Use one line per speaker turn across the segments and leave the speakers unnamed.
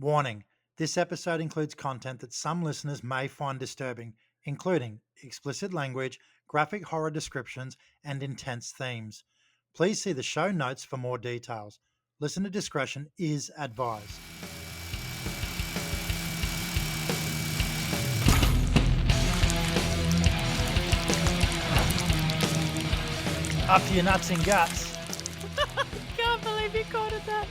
Warning: this episode includes content that some listeners may find disturbing, including explicit language, graphic horror descriptions, and intense themes. Please see the show notes for more details. Listener discretion is advised. Up to your nuts and guts.
Can't believe you called it that.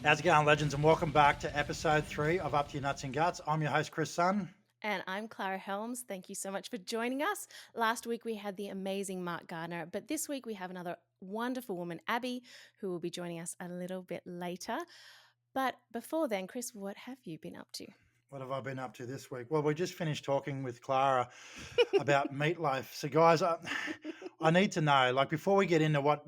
How's it going, legends? And welcome back to episode 3 of Up to Your Nuts and Guts. I'm your host, Chris Sun.
And I'm Clara Helms. Thank you so much for joining us. Last week we had the amazing Mark Gardner, but this week we have another wonderful woman, Abbie, who will be joining us a little bit later. But before then, Chris, what have you been up to?
What have I been up to this week? Well, we just finished talking with Clara about meatloaf. So, guys, I need to know, like, before we get into what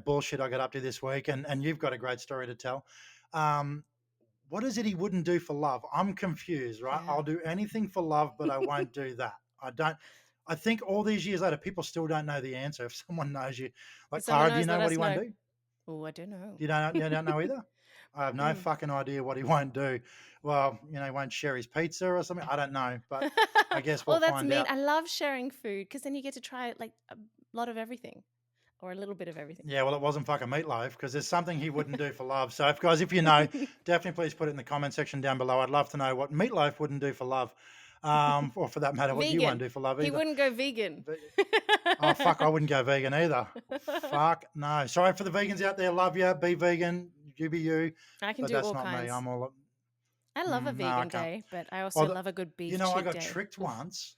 bullshit I got up to this week, and you've got a great story to tell. What is it he wouldn't do for love? I'm confused, right?
Yeah.
I'll do anything for love, but I won't do that. I think all these years later, people still don't know the answer. If someone knows you, like Clara, do you know what he won't do?
Oh, I don't know.
You don't know either? I have no fucking idea what he won't do. Well, he won't share his pizza or something. I don't know, but I guess we'll find out.
I love sharing food because then you get to try like a lot of everything or a little bit of everything.
Yeah, well, it wasn't fucking meatloaf because there's something he wouldn't do for love. So, if you know, definitely please put it in the comment section down below. I'd love to know what meatloaf wouldn't do for love, or for that matter, what you won't do for love either.
He wouldn't go vegan.
Oh, fuck, I wouldn't go vegan either. Fuck, no. Sorry for the vegans out there. Love you. Be vegan. You be you.
I can
But
do
that's
all
not
kinds.
me. I'm all...
I love a vegan day, but I also love a good beef cheek day.
I got tricked once.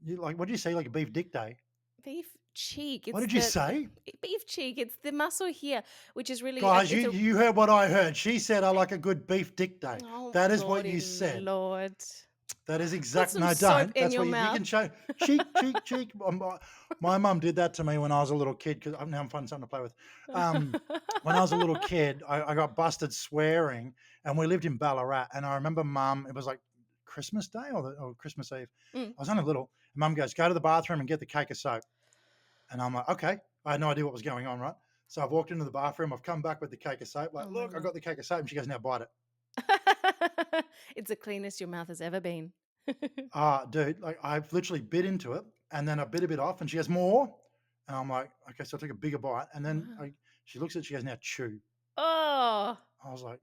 What did you say, like a beef dick day?
Beef cheek.
What did you say?
Beef cheek. It's the muscle here, which is really...
Guys, you heard what I heard. She said I like a good beef dick day.
Oh,
that is what you said.
Lord.
That is exactly...
No,
don't.
That's what you
can show. Cheek. My mum did that to me when I was a little kid, because now I'm finding something to play with. When I was a little kid, I got busted swearing, and we lived in Ballarat, and I remember Mum, it was like Christmas Day or Christmas Eve. I was only little. And Mum goes, go to the bathroom and get the cake of soap. And I'm like, okay. I had no idea what was going on, right? So I've walked into the bathroom. I've come back with the cake of soap. Like, look, I got the cake of soap. And she goes, now bite it.
It's the cleanest your mouth has ever been.
Dude, like I've literally bit into it and then I bit a bit off and she goes, more. And I'm like, okay, so I took a bigger bite. And then she looks at it, she goes, now chew.
Oh.
I was like,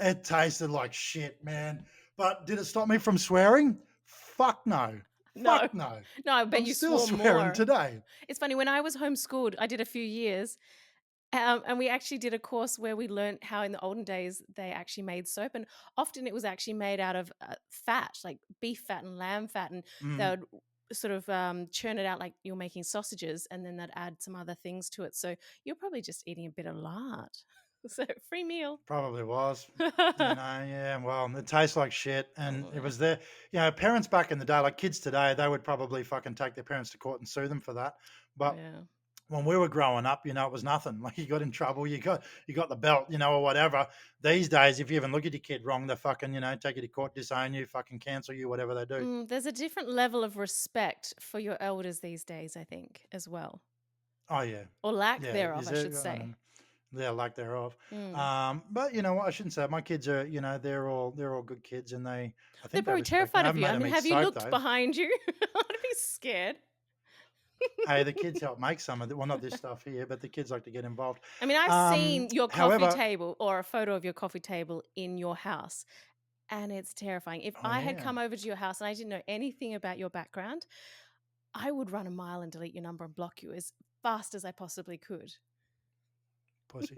it tasted like shit, man. But did it stop me from swearing? Fuck no. Fuck no.
No, I bet
I'm
you
still
swore
swearing
more.
today.
It's funny, when I was homeschooled, I did a few years, and we actually did a course where we learned how in the olden days they actually made soap, and often it was actually made out of fat, like beef fat and lamb fat, and they would sort of churn it out like you're making sausages, and then they'd add some other things to it. So you're probably just eating a bit of lard. So free meal.
Probably was. Yeah, well, it tastes like shit. And it was there. Parents back in the day, like kids today, they would probably fucking take their parents to court and sue them for that. But when we were growing up, it was nothing. Like you got in trouble, you got the belt, or whatever. These days, if you even look at your kid wrong, they fucking, take you to court, disown you, fucking cancel you, whatever they do.
There's a different level of respect for your elders these days, I think, as well.
Oh, yeah.
Or lack thereof, I should say.
Yeah, lack thereof. But you know what? I shouldn't say it. My kids are, they're all good kids, and I think
they're probably terrified of you. I mean, have you looked behind you? I'd be scared.
Hey, the kids help make some of it. Well, not this stuff here, but the kids like to get involved.
I mean, I've seen your coffee table or a photo of your coffee table in your house, and it's terrifying. If I had come over to your house and I didn't know anything about your background, I would run a mile and delete your number and block you as fast as I possibly could.
Pussy.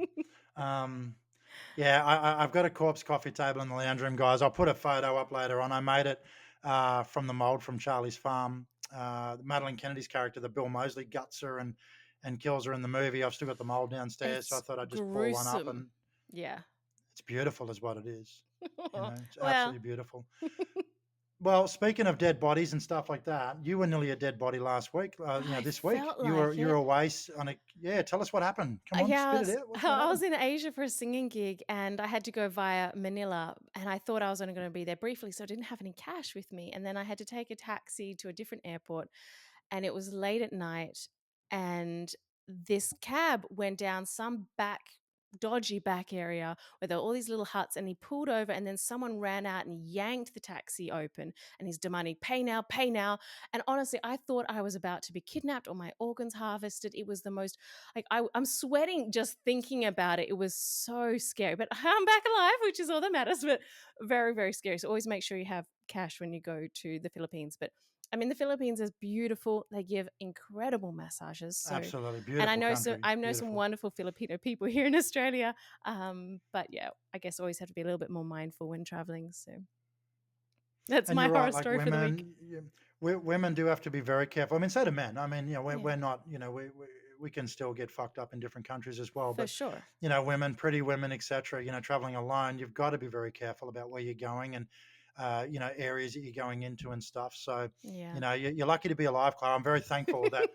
I've got a corpse coffee table in the lounge room, guys. I'll put a photo up later on. I made it from the mold from Charlie's Farm. Madeline Kennedy's character, the Bill Moseley, guts her and kills her in the movie. I've still got the mold downstairs, so I thought I'd just pull one up. And it's beautiful is what it is. It's absolutely beautiful. Well, speaking of dead bodies and stuff like that, you were nearly a dead body last week. This week you were away on a. Tell us what happened. Come on, spit it out.
I was in Asia for a singing gig, and I had to go via Manila, and I thought I was only going to be there briefly, so I didn't have any cash with me, and then I had to take a taxi to a different airport, and it was late at night, and this cab went down some back dodgy back area where there were all these little huts, and he pulled over, and then someone ran out and yanked the taxi open, and he's demanding pay now, pay now. And honestly, I thought I was about to be kidnapped or my organs harvested. It was the most, like, I'm sweating just thinking about it. It was so scary, but I'm back alive, which is all that matters. But very, very scary. So always make sure you have cash when you go to the Philippines. But I mean, the Philippines is beautiful. They give incredible massages. So,
Absolutely
and
beautiful country,
I know some
beautiful.
wonderful Filipino people here in Australia. But yeah, I guess always have to be a little bit more mindful when traveling. So that's
And
my
you're right,
horror
like
story for the week.
women, women do have to be very careful. I mean, so do men. I mean,
Yeah,
we're not, we can still get fucked up in different countries as well.
for
But
sure.
women, pretty women, etc. Traveling alone, you've got to be very careful about where you're going and areas that you're going into and stuff. So,
Yeah.
you're lucky to be alive, Clara. I'm very thankful that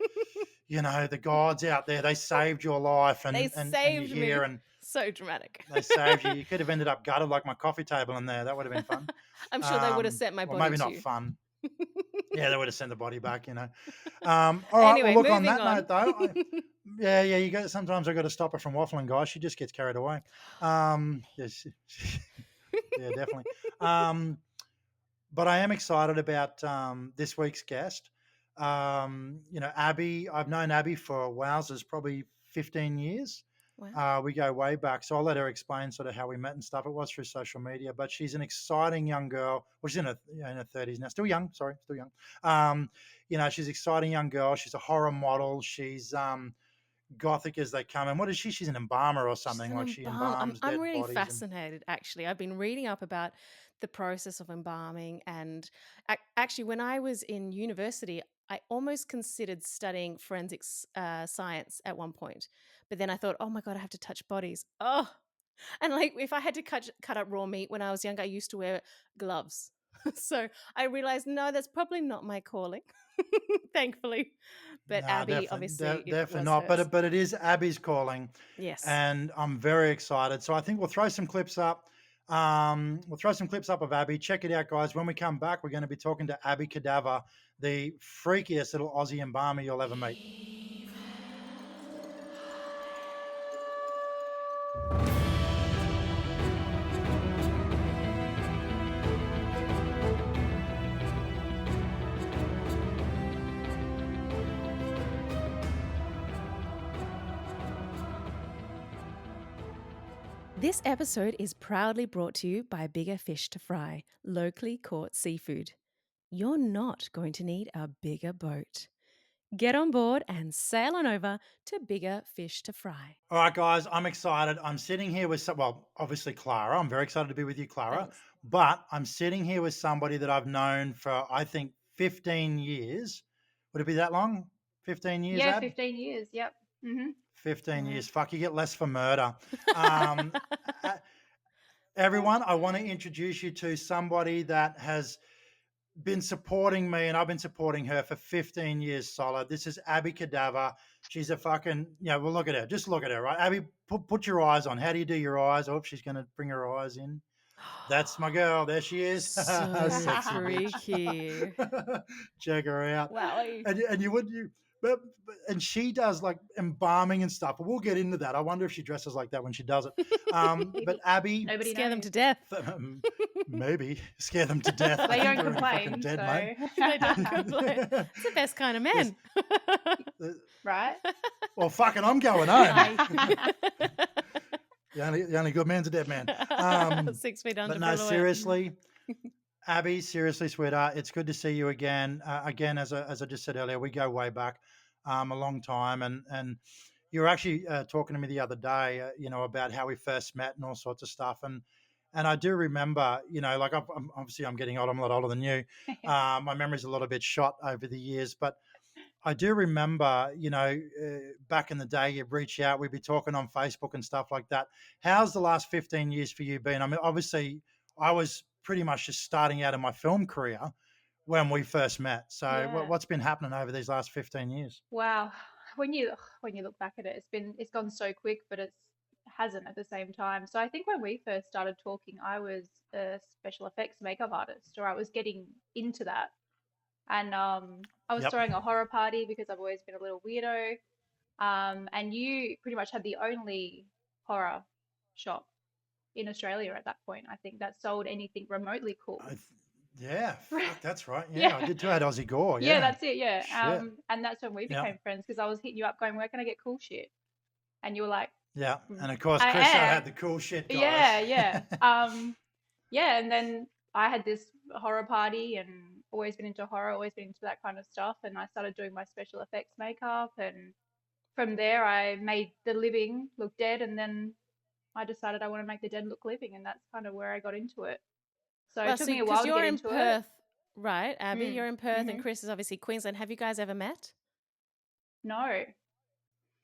the gods out there, they saved your life,
They
and you're
saved
here
me.
and
So dramatic.
they saved you. You could have ended up gutted like my coffee table in there. That would have been fun.
I'm sure they would have sent my
Well,
body
maybe not
too.
fun. Yeah, they would have sent the body back. All right. Well,
Anyway,
look, on
moving
that
on.
note, though, yeah, you got sometimes I got to stop her from waffling, guys. She just gets carried away. Yeah, yeah, definitely. Um, but I am excited about this week's guest. Abbie. I've known Abbie for wowzers, probably 15 years.
Wow.
We go way back, so I'll let her explain sort of how we met and stuff. It was through social media, but she's an exciting young girl. Well, she's in her 30s now, still young. Sorry, still young. She's an exciting young girl. She's a horror model. She's gothic as they come. And what is she? She's an embalmer or
She's
something.
an
Like she
embalm.
embalms
I'm
dead
really
bodies and
fascinated, actually. I've been reading up about the process of embalming, and actually, when I was in university, I almost considered studying forensics science at one point, but then I thought, oh my god, I have to touch bodies. Oh, and like if I had to cut up raw meat when I was younger, I used to wear gloves. So I realized, no, that's probably not my calling, thankfully. But
no,
Abbie,
definitely,
obviously, it
definitely
was
not. But
hers.
it is Abby's calling,
Yes.
and I'm very excited. So I think we'll throw some clips up. We'll throw some clips up of Abbie. Check it out, guys. When we come back, we're going to be talking to Abbie Cadaver, the freakiest little Aussie embalmer you'll ever meet.
This episode is proudly brought to you by Bigger Fish to Fry, locally caught seafood. You're not going to need a bigger boat. Get on board and sail on over to Bigger Fish to Fry.
All right, guys, I'm excited. I'm sitting here with well, obviously Clara. I'm very excited to be with you, Clara.
Thanks.
But I'm sitting here with somebody that I've known for I think 15 years. Would it be that long? 15 years,
Yeah,
Ab?
15 years. Yep.
15
Wow.
years. Fuck, you get less for murder. Um, uh, Everyone, I want to introduce you to somebody that has been supporting me and I've been supporting her for 15 years solid. This is Abbie Cadaver. She's a fucking, well, look at her. Just look at her, right? Abbie, put your eyes on. How do you do your eyes? Oh, she's going to bring her eyes in. That's my girl. There she is.
So
Sexy bitch.
freaky.
Check her out.
Wowie.
And and she does like embalming and stuff. But we'll get into that. I wonder if she dresses like that when she does it. But Abbie,
Nobody
Scare them
knows.
to death.
maybe scare them to death. I
They
think
don't
they're already fucking
complain,
dead,
so
mate.
They don't complain. It's the best kind of
There's-
men.
right?
well, fucking, I'm going home.
Aye.
The only good man's a dead man.
6 feet under
But
for
no,
a lawyer.
seriously, Abbie, seriously, sweetheart, it's good to see you again. Again, as I just said earlier, we go way back, a long time, and you were actually talking to me the other day, about how we first met and all sorts of stuff, and I do remember, like obviously I'm getting old, I'm a lot older than you. My memory's a little bit shot over the years, but I do remember, back in the day, you'd reach out, we'd be talking on Facebook and stuff like that. How's the last 15 years for you been? I mean, obviously, I was pretty much just starting out in my film career when we first met. So,
Yeah.
what's been happening over these last 15 years?
Wow. When you look back at it, it's gone so quick, but it's hasn't at the same time. So I think when we first started talking, I was a special effects makeup artist, or I was getting into that. And I was
Yep.
throwing a horror party because I've always been a little weirdo. And you pretty much had the only horror shop in Australia at that point. I think that sold anything remotely
I,
cool.
yeah, fuck, that's right.
Yeah.
Yeah, I did too. I had Aussie Gore.
Yeah,
Yeah,
that's it. Yeah.
shit.
And that's when we
Yeah,
became friends because I was hitting you up going, where can I get cool shit? And you were like,
yeah.
"Mm,
And of course,
I
Chris
am.
had the cool shit, guys.
Yeah, yeah. Yeah. And then I had this horror party and always been into horror, always been into that kind of stuff. And I started doing my special effects makeup. And from there, I made the living look dead. And then I decided I want to make the dead look living. And that's kind of where I got into it. So it
Well,
took
so
me a
because
while to get
you're in
into it.
Perth, right, Abby?
Mm.
You're in Perth, and
Hmm.
Chris is obviously Queensland. Have you guys ever met?
No.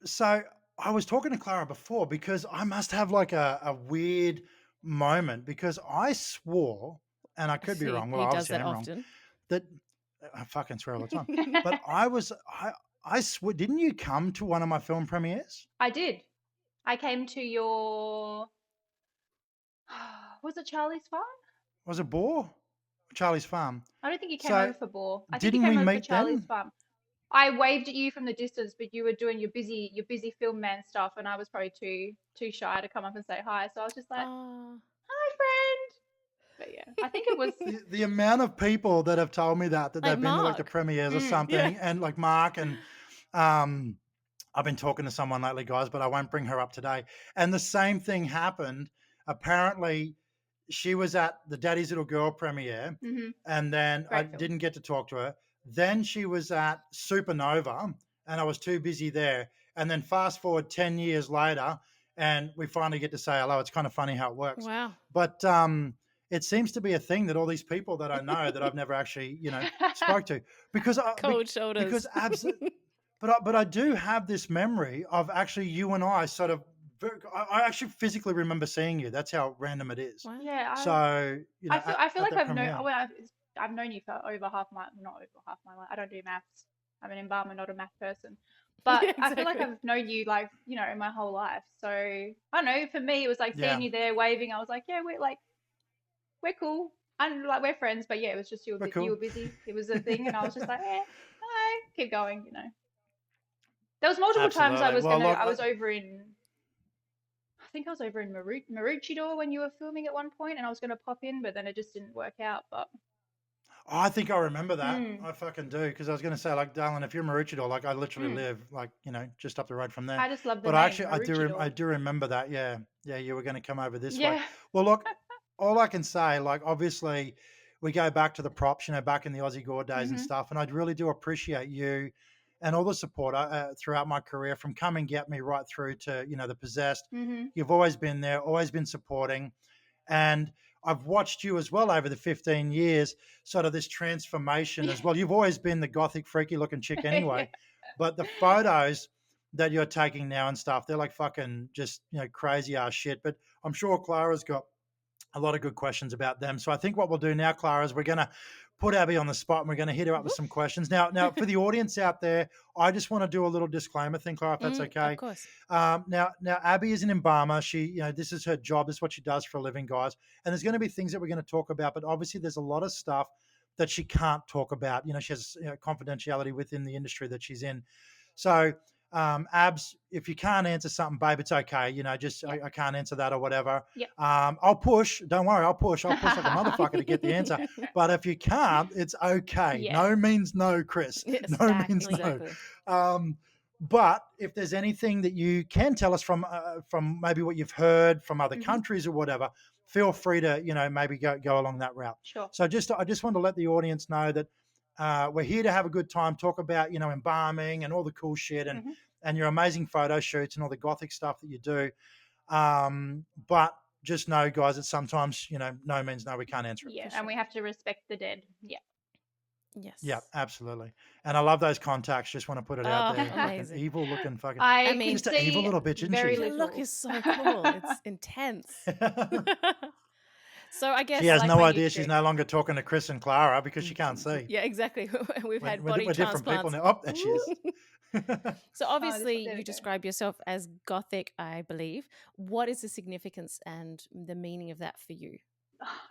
So I was talking to Clara before because I must have like a weird moment because I swore, and I could be wrong. Well,
He does
obviously I
that
am wrong.
often.
That I fucking swear all the time. But I swear, didn't you come to one of my film premieres?
I did. I came to your, was it Charlie's Farm?
Was it Boar? Charlie's Farm.
I don't think you came
So
over for Boar. I think you
didn't
came
we
over for
meet
Charlie's
then?
Farm. I waved at you from the distance, but you were doing your busy film man stuff, and I was probably too shy to come up and say hi. So I was just like,
Oh,
"Hi, friend." But yeah, I think it was.
The amount of people that have told me that
like
they've been to like the
Mark.
premieres or
Mm,
Yeah.
something, and like Mark and um, I've been talking to someone lately, guys, but I won't bring her up today. And the same thing happened. Apparently, she was at the Daddy's Little Girl premiere,
hmm.
and then I
Great film.
didn't get to talk to her. Then she was at Supernova, and I was too busy there. And then fast forward 10 years later, and we finally get to say hello. It's kind of funny how it works.
Wow.
But it seems to be a thing that all these people that I know that I've never actually, spoke to because
Cold shoulders.
because absolutely but I do have this memory of actually you and I sort of. I actually physically remember seeing you. That's how random it is.
Wow.
Yeah,
So
I feel
at
like
that
I've known
premiere.
well, I've known you for over half my not over half my life. I don't do maths. I'm an embalmer, not a math person. But
Yeah,
I feel like
exactly.
I've known you like my whole life. So I don't know. For me, it was like seeing
Yeah,
you there waving. I was like, yeah, we're cool. And like we're friends. But yeah, it was just
we're
you
cool.
were busy. It was a thing, and I was just like, hi, keep going. There was multiple times
Absolutely. Well, look,
I was over in. I think I was over in Maroochydore when you were filming at one point, and I was gonna pop in, but then it just didn't work out. But
I think I remember that.
mm,
I fucking do because I was going to say, like, darling, if you're Maroochydore, like, I literally
mm,
live, like, just up the road from there.
I just love the
But I
name
actually, I
Maroochydore.
do remember that. Yeah, yeah, you were going to come over this way.
Yeah.
Well, look, all I can say, like, obviously, we go back to the props, back in the Aussie Gore days and
Mhm.
stuff, and I really do appreciate you and all the support throughout my career, from Come and Get Me right through to the Possessed.
Mhm.
You've always been there, always been supporting. And I've watched you as well over the 15 years, sort of this transformation as well. You've always been the gothic, freaky looking chick
Yeah.
anyway, but the photos that you're taking now and stuff, they're like fucking just, crazy ass shit. But I'm sure Clara's got a lot of good questions about them. So I think what we'll do now, Clara, is we're going to put Abbie on the spot and we're going to hit her up with some
Woof.
questions. Now, for the audience out there, I just want to do a little disclaimer thing, Clara, if that's
Of
okay.
course.
Now, Abbie is an embalmer. She, this is her job. This is what she does for a living, guys. And there's going to be things that we're going to talk about, but obviously there's a lot of stuff that she can't talk about. She has confidentiality within the industry that she's in. So, Abs, if you can't answer something, babe, it's okay. Just
Yep.
I can't answer that or whatever.
Yep.
I'll push. Don't worry, I'll push. I'll push like a motherfucker to get the answer. But if you can't, it's okay.
Yeah.
No means no, Chris.
Yes,
No means
Exactly.
no.
exactly.
Um, but if there's anything that you can tell us from maybe what you've heard from other
Mhm.
countries or whatever, feel free to maybe go along that route.
Sure.
So I just want to let the audience know that we're here to have a good time, talk about embalming and all the cool shit
Mhm.
and your amazing photo shoots and all the gothic stuff that you do. But just know, guys, that sometimes no means no. We can't answer it.
Yeah,
For
and
sure.
we have to respect the dead. Yeah.
Yeah,
Yes.
absolutely. And I love those contacts. Just want to put it out
Oh,
there. Fucking
amazing.
evil looking fucking.
I
I can
mean,
Just an evil
see
little bitch, isn't
very
she?
the look
little.
is so cool. It's intense. So I
She
guess
I
has
like
no
my
idea
nude
she's
too.
no longer talking to Chris and Clara because she can't see.
yeah, exactly. We've had body
We're different people
transplants.
now. Oh, there she is.
So
Oh,
obviously
there
you
we go.
describe yourself as gothic, I believe. What is the significance and the meaning of that for you?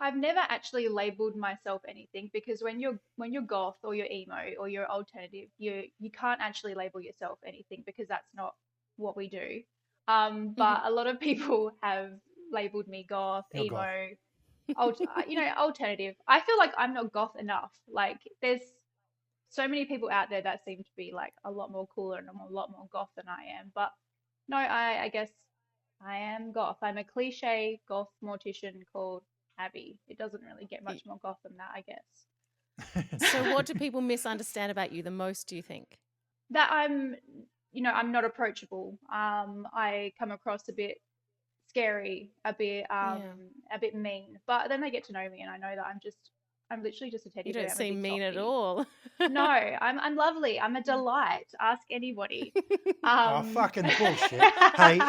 I've never actually labeled myself anything because when you're goth or you're emo or you're alternative, you can't actually label yourself anything because that's not what we do. But a lot of people have labeled me goth,
You're goth.
emo, alternative. I feel like I'm not goth enough. Like there's so many people out there that seem to be like a lot more cooler and a lot more goth than I am. But no, I guess I am goth. I'm a cliche goth mortician called Abbie. It doesn't really get much more goth than that, I guess.
So, what do people misunderstand about you the most, do you think?
That I'm not approachable. I come across a bit scary,
Yeah.
a bit mean. But then they get to know me and I know that I'm literally just a teddy
You
bear.
don't
I'm a
seem
big
mean at
softie.
all.
No, I'm lovely. I'm a delight. Ask anybody.
Oh,
Um
fucking bullshit. Hey,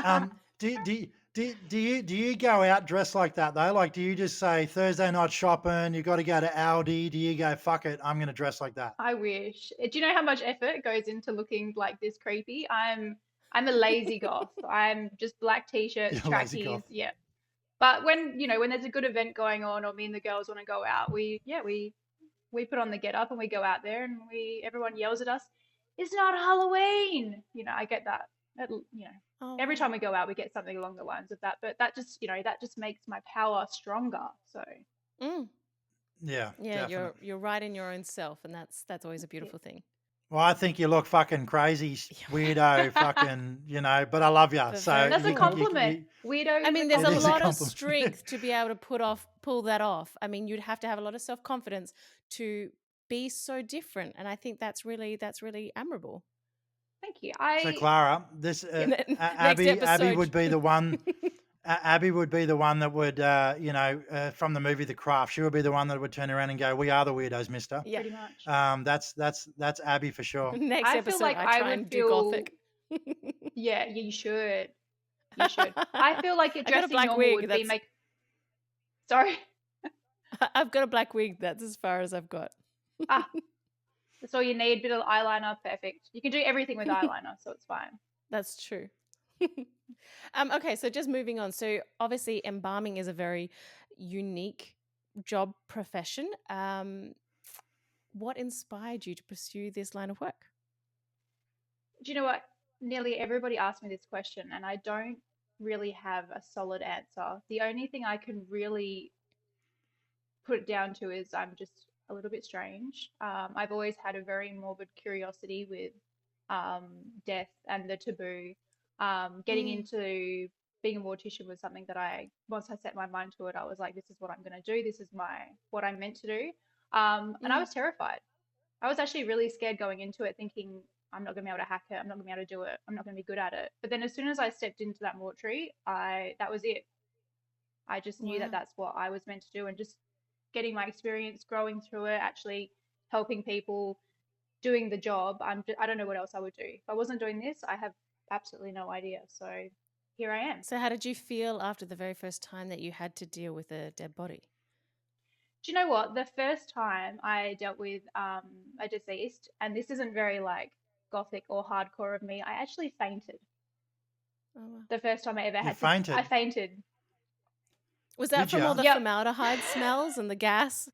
do you go out dressed like that though? Like, do you just say Thursday night shopping? You got to go to Aldi. Do you go fuck it? I'm gonna dress like that.
I wish. Do you know how much effort goes into looking like this creepy? I'm a lazy goth. I'm just black t-shirts,
You're a lazy
trackies.
goth.
Yeah. But when there's a good event going on or me and the girls want to go out, we put on the get up and we go out there and we everyone yells at us, "It's not Halloween." I get that.
Oh,
Every
wow.
time we go out we get something along the lines of that, but that just makes my power stronger. So,
Mm.
Yeah,
Yeah,
definitely.
you're right in your own self, and that's always a
thank you.
beautiful thing.
Well, I think you look fucking crazy,
Yeah.
weirdo, fucking, but I love you.
But
So
very
That's a
you can,
cool.
compliment. Weirdo
I
is a
mean, there's
it
a
is a
lot
compliment.
of
compliment.
strength to be able to pull that off. I mean, you'd have to have a lot of self-confidence to be so different, and I think that's really admirable.
Thank you.
So
I
Clara, this
In the next
Abby
episode.
would be the one. Abby would be the one that would, from the movie The Craft, she would be the one that would turn around and go, "We are the weirdos, Mister."
Yeah.
pretty much.
That's Abby for sure.
Next
I feel
episode,
like
I
I
try
would
and do
feel,
gothic.
yeah, you should. You should. I feel like
I got a
dressing
black
normal
wig.
would be make sorry.
I've got a black wig. That's as far as I've got.
Ah, that's all you need. Bit of eyeliner, perfect. You can do everything with eyeliner, so it's fine.
That's true. Okay, so just moving on. So obviously, embalming is a very unique job profession. What inspired you to pursue this line of work?
Do you know what? Nearly everybody asks me this question, and I don't really have a solid answer. The only thing I can really put it down to is I'm just a little bit strange. I've always had a very morbid curiosity with death and the taboo. Getting
Mm,
into being a mortician was something that once I set my mind to it, I was like, this is what I'm going to do. This is what I'm meant to do. And I
mm,
was terrified. I was actually really scared going into it, thinking I'm not going to be able to hack it. I'm not going to be able to do it. I'm not going to be good at it. But then as soon as I stepped into that mortuary, that was it. I just knew that
wow.
that's what I was meant to do, and just getting my experience, growing through it, actually helping people, doing the job. I don't know what else I would do. If I wasn't doing this, I have absolutely no idea. So here I am.
So, how did you feel after the very first time that you had to deal with a dead body?
Do you know what? The first time I dealt with a deceased, and this isn't very like gothic or hardcore of me, I actually fainted.
Oh, wow.
The first time I ever
You
I
fainted,
fainted.
Was that
did
from all
you?
the
Yep.
formaldehyde smells and the gas?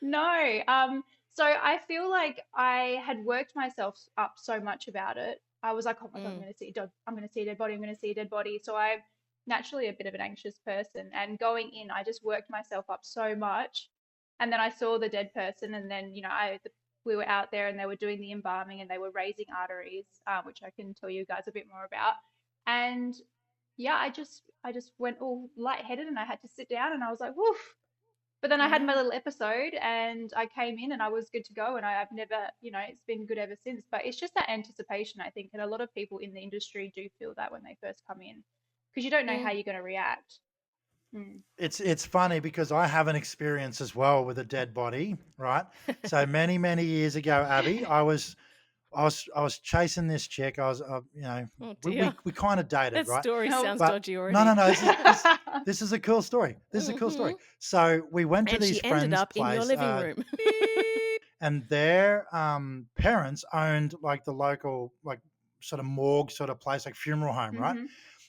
No. So I feel like I had worked myself up so much about it. I was like, oh my God,
Mm,
I'm going to see a dead body. I'm going to see a dead body. So I'm naturally a bit of an anxious person. And going in, I just worked myself up so much. And then I saw the dead person. And then, we were out there and they were doing the embalming and they were raising arteries, which I can tell you guys a bit more about. And yeah, I just went all lightheaded and I had to sit down and I was like, woof. But then I had my
wow.
little episode and I came in and I was good to go. And I've never, it's been good ever since. But it's just that anticipation, I think. And a lot of people in the industry do feel that when they first come in because you don't know how
Mm.
you're going to react. Mm.
It's funny because I have an experience as well with a dead body, right? So many years ago, Abby, I was chasing this chick. I was,
Oh,
we
dear.
we, we kind of dated,
That
right?
story
Oh,
sounds
But
dodgy
no, no,
already.
no. This is a cool story. This is a cool
Hmm.
story. So we went to
And
these
she ended
friends'
up in your
place,
living room.
and their parents owned like the local like sort of morgue sort of place, like funeral home, right?
mm-hmm.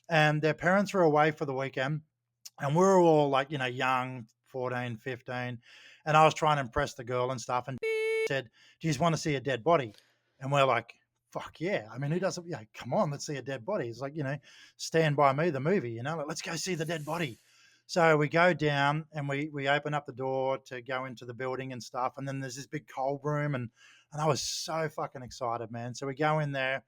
And their parents were away for the weekend, and we were all like, young, 14, 15. And I was trying to impress the girl and stuff, and said, "Do you just want to see a dead body?" And we're like, fuck yeah. I mean, who doesn't, yeah, come on, let's see a dead body. It's like, Stand By Me, the movie, like, let's go see the dead body. So we go down and we open up the door to go into the building and stuff. And then there's this big cold room. And I was so fucking excited, man. So we go in there.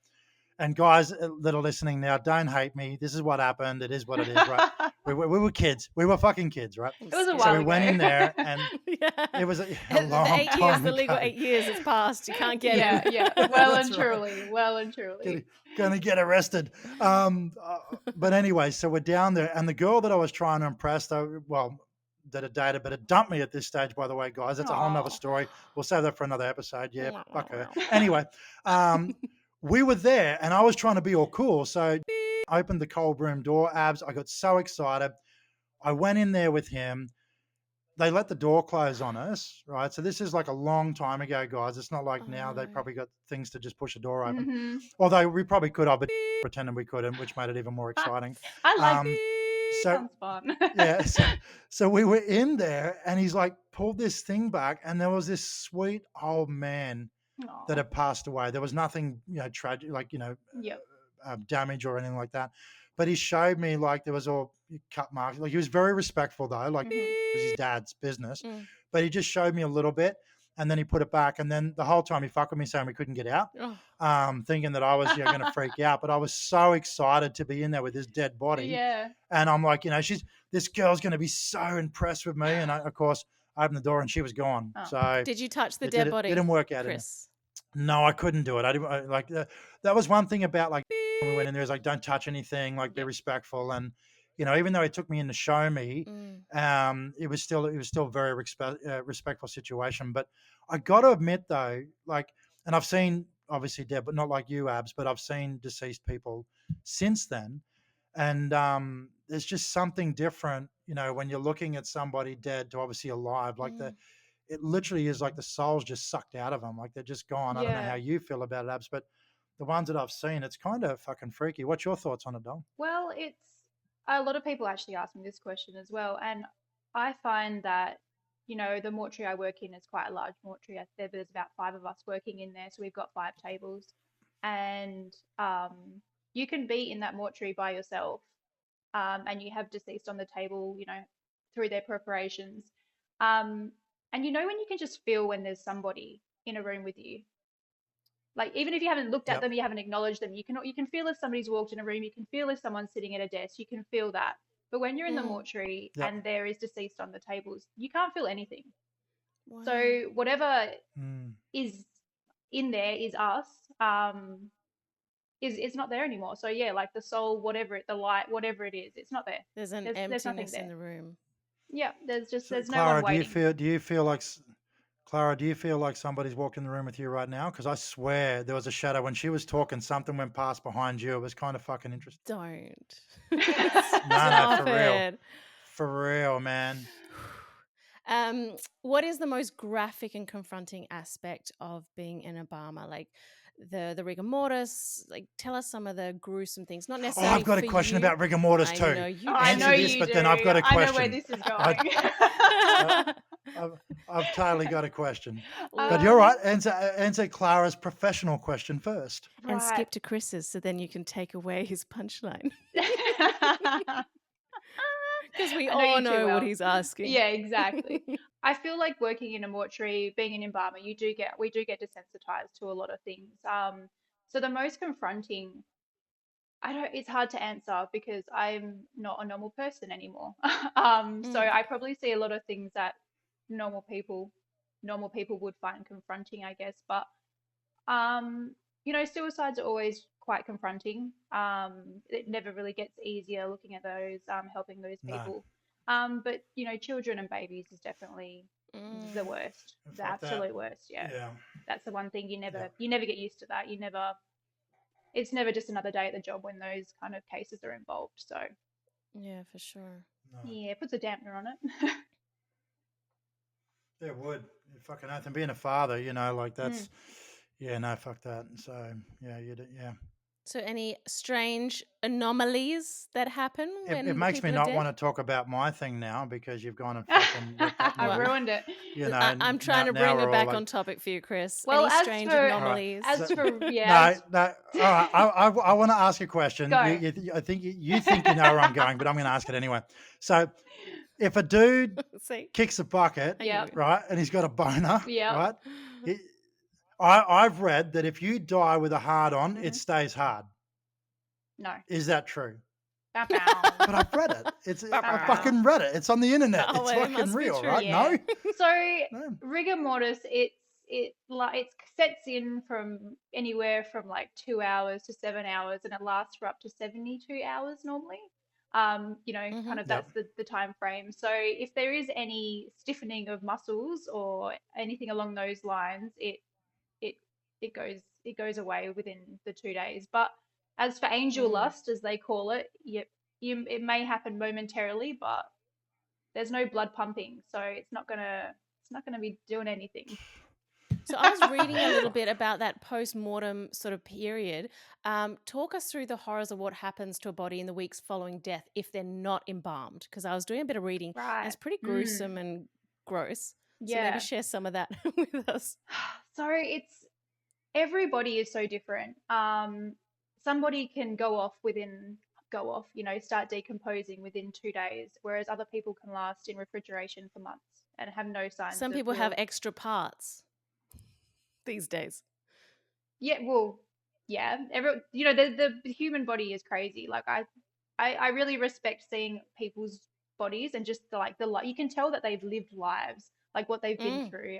And guys that are listening now, don't hate me. This is what happened. It is what it is, right? We were kids. We were fucking kids, right?
I'm
It was a
So
while
we
scared.
went
ago.
in there, and
Yeah.
it was a
The
long
8 years,
time
the legal
ago.
8 years, it's passed. You can't get
Yeah,
him.
yeah. Well and
That's right.
truly. Well and truly.
Gonna get arrested. But anyway, so we're down there, and the girl that I was trying to impress, though, well, that had dated, but it dumped me at this stage, by the way, guys. That's a whole nother
Oh.
story. We'll save that for another episode. Yeah, fuck her. Anyway, we were there, and I was trying to be all cool. So I opened the cold room door, Abs. I got so excited. I went in there with him. They let the door close on us, right? So this is like a long time ago, guys. It's not like
Oh
now they
no.
probably got things to just push a door open.
Mm-hmm.
Although we probably could have, but pretending we couldn't, which made it even more exciting.
I like
Um, so
sounds fun.
yeah, so we were in there, and he's like pulled this thing back, and there was this sweet old man that
Oh.
had passed away. There was nothing, tragic, like
Yep.
damage or anything like that. But he showed me like there was all cut marks. Like he was very respectful though, like
Mm-hmm.
it was his dad's business.
Mm.
But he just showed me a little bit, and then he put it back. And then the whole time he fucked with me, saying we couldn't get out,
Oh.
thinking that I was going to freak out. But I was so excited to be in there with this dead body,
Yeah.
and I'm like, this girl's going to be so impressed with me. And of course, I opened the door and she was gone.
Oh.
So
Did you touch the
it
dead body,
didn't work out.
Chris?
No, I couldn't do it. I didn't like that was one thing about like when we went in there is like don't touch anything, like be
Yep.
respectful, and even though he took me in to show me, it was still very respectful situation. But I got to admit though, like, and I've seen obviously dead, but not like you, Abs, but I've seen deceased people since then, and there's just something different, when you're looking at somebody dead to obviously alive, like
Mm.
it literally is like the soul's just sucked out of them. Like they're just gone. I don't know how
Yeah.
you feel about it, Abs, but the ones that I've seen, it's kind of fucking freaky. What's your thoughts on it, Dom?
Well, it's a lot of people actually ask me this question as well, and I find that the mortuary I work in is quite a large mortuary. There's about five of us working in there, so we've got five tables, and you can be in that mortuary by yourself, and you have deceased on the table, through their preparations, um, and when you can just feel when there's somebody in a room with you. Like even if you haven't looked at
Yep.
them, you haven't acknowledged them, you can feel if somebody's walked in a room, you can feel if someone's sitting at a desk, you can feel that. But when you're in the
Mm.
mortuary
Yep.
and there is deceased on the tables, you can't feel anything.
Wow.
So whatever
Mm.
is in there is us. Is it's not there anymore. So yeah, like the soul, the light, whatever it is, it's not there.
There's an
There's nothing
emptiness in
there.
the room.
Yeah,
So,
there's no one
Clara, do you
waiting.
feel? Do you feel like? Clara, do you feel like somebody's walked in the room with you right now? Because I swear there was a shadow when she was talking. Something went past behind you. It was kind of fucking interesting.
Don't.
No,
Stop
for real,
it.
for real, man.
What is the most graphic and confronting aspect of being an embalmer? Like the rigor mortis. Like tell us some of the gruesome things. Not
Oh,
necessarily
I've got a
for
question
you.
about rigor mortis
I
too.
know you
I know
Answer this,
do.
you
but
do.
then I've got a
I know where
question.
this is
I,
going.
I, I've totally got a question. But
Love
you're
Um,
right. Answer Clara's professional question first.
and
right.
skip to Chris's so then you can take away his punchline. Because we
I know
all
you too
know what
well.
he's asking.
Yeah, exactly. I feel like working in a mortuary, being an embalmer, we do get desensitized to a lot of things. So the most confronting, I don't, it's hard to answer because I'm not a normal person anymore. So
Mm,
I probably see a lot of things that normal people, normal people would find confronting, I guess. But suicides are always quite confronting. It never really gets easier looking at those, helping those
No,
people. But children and babies is definitely the
mm.
worst, the
fuck that.
absolute worst. Yeah,
Yeah,
that's the one thing
yeah.
you never get used to that. It's never just another day at the job when those kind of cases are involved. So
Yeah, for sure.
No,
yeah, it puts a dampener on it.
it would. Fucking oath. And being a father, like
Mm.
that's, yeah, no, fuck that. So yeah, yeah.
So any strange anomalies that happen
It
when
makes me
people are
not
dead?
want to talk about my thing now because you've gone and fucking let that
I
Well,
move.
ruined it.
You know,
I'm trying
now
to
now
bring it
we're all
back
like,
on topic for you, Chris.
Well,
Any strange
all right.
anomalies?
as
So,
for yeah,
no, no. All right. I want to ask you a question.
go.
I think you think you know where I'm going, but I'm going to ask it anyway. So, if a dude
See,
kicks a bucket,
I knew
Yep.
it.
right, and he's got a boner,
Yep.
right? He, I've read that if you die with a hard on, it
Hmm.
stays hard.
No.
Is that true?
Bow bow.
But I've read it.
Bow
Bow
I
bow.
fucking read it. It's on the internet.
Oh,
It's
well, it
fucking
must be
real,
true.
right?
Yeah.
No,
So
no.
rigor mortis, it sets in from anywhere from like 2 hours to 7 hours, and it lasts for up to 72 hours normally.
Hmm.
Kind of
Yep.
that's the time frame. So if there is any stiffening of muscles or anything along those lines, it it goes away within the 2 days. But as for angel
Mm.
lust, as they call it, yep, it may happen momentarily, but there's no blood pumping, so it's not gonna be doing anything.
So I was reading
Oh
a little
fuck.
bit about that post-mortem sort of period. Talk us through the horrors of what happens to a body in the weeks following death if they're not embalmed. Because I was doing a bit of reading and
Right.
it's pretty gruesome and gross. So maybe
Yeah.
share some of that with us.
So it's everybody is so different. Somebody can go off, start decomposing within 2 days, whereas other people can last in refrigeration for months and have no signs
Some
of
people have
real.
extra parts these days.
Yeah, well, yeah. The human body is crazy. Like I really respect seeing people's bodies and just you can tell that they've lived lives, like what they've been
Mm,
through.